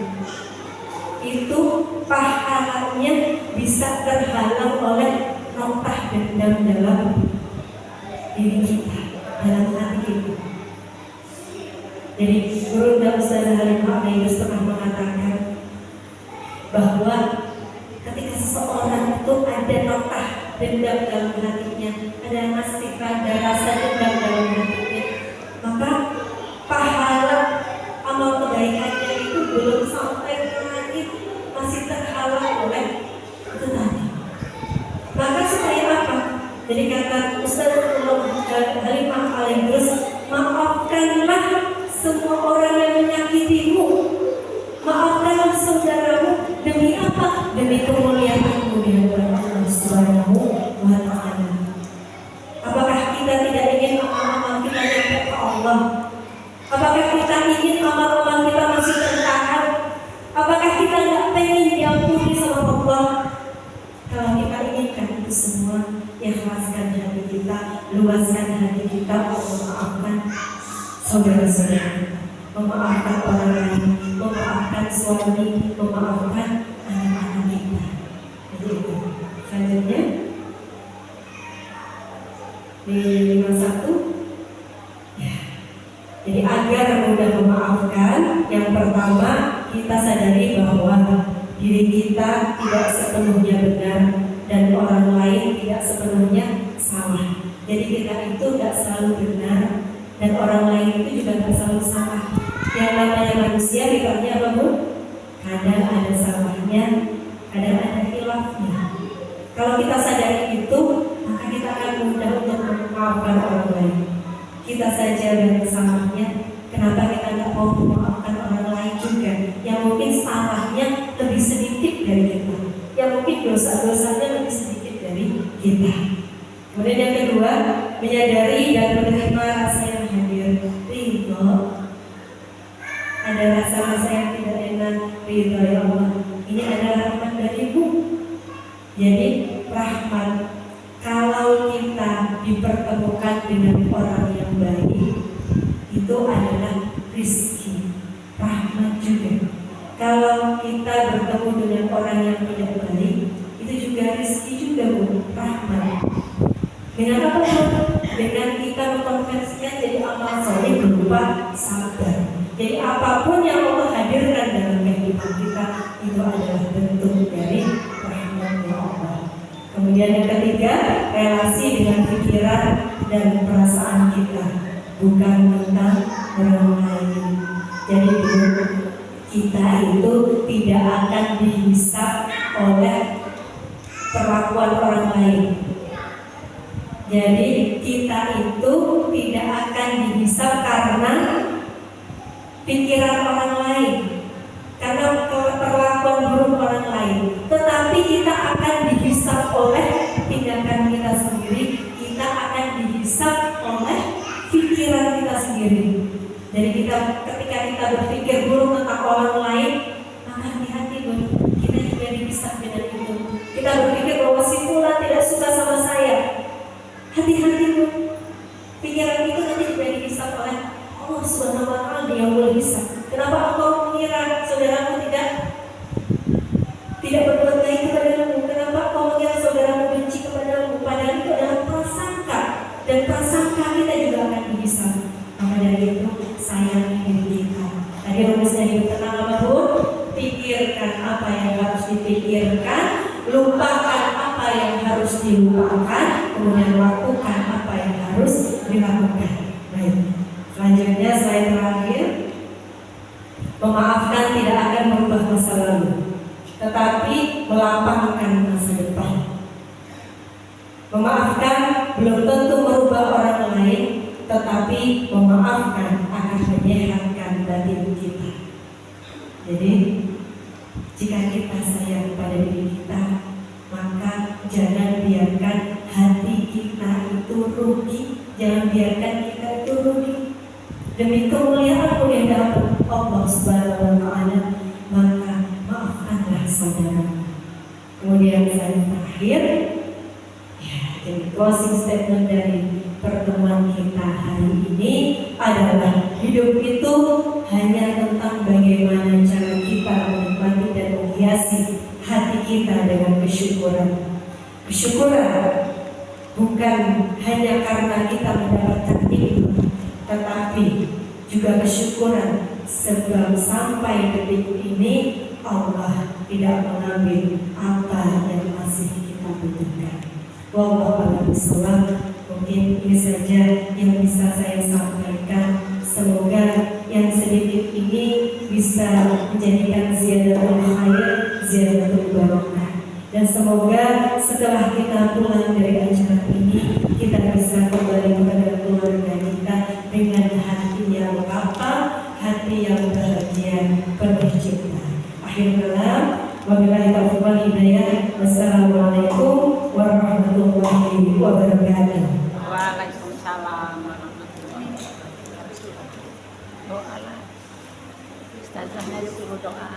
itu pahalanya bisa terhalang oleh nokta dendam dalam diri kita, dalam hati kita. Jadi Guru dan Ustazah Halimah Al-Aidrus pernah mengatakan bahwa ketika seseorang itu ada nokta dendam dalam hatinya, ada rasa dendam dalam hatinya, maka pahala amal kebaikannya itu belum sampai ke langit, masih terhalang oleh itu tadi. Maka supaya apa? Jadi kata Ustaz Halimah Al-Aidrus, maafkanlah semua orang yang menyakitimu, maafkanlah saudaramu. Demi apa? Demi kemuliaan-Mu di hadapan Allah Subhanahu wa Ta'ala. Apakah kita tidak ingin amal-amal kita sampai ke Allah? Apakah kita ingin amal-amal kita masih tertahan? Apakah kita nggak pengen diampuni sama Allah? Kalau kita inginkan itu semua, ikhlaskan hati kita, luaskan hati kita untuk memaafkan saudara-saudara kita, memaafkan orang lain, memaafkan suami, memaafkan anak-anak kita. Jadi itu. Selanjutnya di 51. Jadi agar mudah memaafkan, yang pertama kita sadari bahwa diri kita tidak sepenuhnya benar dan orang lain tidak sepenuhnya salah. Jadi kita itu tidak selalu benar dan orang lain itu juga tidak selalu salah. Yang namanya manusia dipanggil apa Bu? Kadang ada salahnya, kadang ada khilafnya. Kalau kita sadari itu, maka kita akan mudah untuk memaafkan orang lain. Kita saja yang salahnya, kenapa kita tidak mau memaafkan orang lain juga yang mungkin salahnya lebih sedikit dari kita, yang mungkin dosa-dosanya lebih sedikit dari kita. Kemudian yang kedua, menyadari dan menerima rasa yang hadir, ridho. Ada rasa-rasa yang tidak enak, ridho ya Allah. Ini adalah rahmat darimu. Jadi rahmat, kalau kita dipertemukan dengan orang yang baik, itu adalah rizki, rahmat juga. Kalau kita bertemu dengan orang yang tidak baik, itu juga rizki juga, Bu, rahmat. Dengan apa? Dengan kita mengkonversinya jadi amal soleh berupa sabar. Jadi apapun yang Allah hadirkan dalam kehidupan kita, itu adalah bentuk dari rahmatnya Allah. Kemudian yang ketiga, relasi dengan pikiran dan perasaan kita, bukan tentang orang lain. Jadi kita itu tidak akan dihisab oleh perlakuan orang lain. Jadi kita itu tidak akan dihisab karena pikiran orang lain, karena perlakuan buruk orang lain, tetapi kita akan dihisab oleh tindakan kita sendiri. Kita akan dihisab oleh pikiran kita sendiri. Jadi ketika kita berpikir buruk tentang orang lain, maka hati-hati, Bu, kita juga dihisab dengan itu. Kita berpikir bahwa si fulan tidak suka sama saya, hati-hati, Bu, pikiran itu nanti juga dihisab oleh Allah Subhanahu wa Ta'ala, Dia boleh hisab. Kenapa engkau mengira saudaramu tidak berbuat baik kepadamu? Kenapa engkau mengira saudaramu benci kepadamu? Padahal itu adalah prasangka, dan prasangka kita juga akan dihisab. Maka dari itu sayangi diri kita. Tadi rumusnya hidup tenang apa, Bu? Pikirkan apa yang harus dipikirkan, lupakan apa yang harus dilupakan, kemudian lakukan apa yang harus dilakukan. Baik. Selanjutnya slide terakhir, memaafkan tidak akan merubah masa lalu, tetapi melapangkan masa depan. Memaafkan belum tentu merubah orang lain, tetapi memaafkan akan menyehatkan batin kita. Jadi jika kita sayang pada diri kita, maka jangan biarkan hati kita itu rugi, jangan biarkan kita itu rugi. Demi kemuliaan dalam Allah Subhanahu wa Ta'ala, maka maafkanlah saudara. Kemudian saya terakhir, ya, jadi closing statement dari pertemuan kita hari ini adalah hidup itu hanya tentang bagaimana cara kita menikmati dan menghiasi hati kita dengan kesyukuran. Kesyukuran bukan hanya karena kita mendapatkan nikmat, tetapi juga kesyukuran sebab sampai detik ini Allah tidak mengambil apa yang masih kita butuhkan. Wallahu a'lam bishawab. Mungkin ini saja yang bisa saya sampaikan. Semoga yang sedikit ini bisa menjadikan ziyadatul khair, ziyadatul barakah. Dan semoga setelah kita pulang dari acara ini, kita bisa kembali kepada keluarga kita dengan hati yang lapang, hati yang bahagia, penuh cinta. Akhir kalam, wabillahi taufiq wal hidayah. Wassalamualaikum warahmatullahi wabarakatuh. Waalaikumsalam warahmatullahi wabarakatuh. Doa lah. Ustazahnya disuruh doa.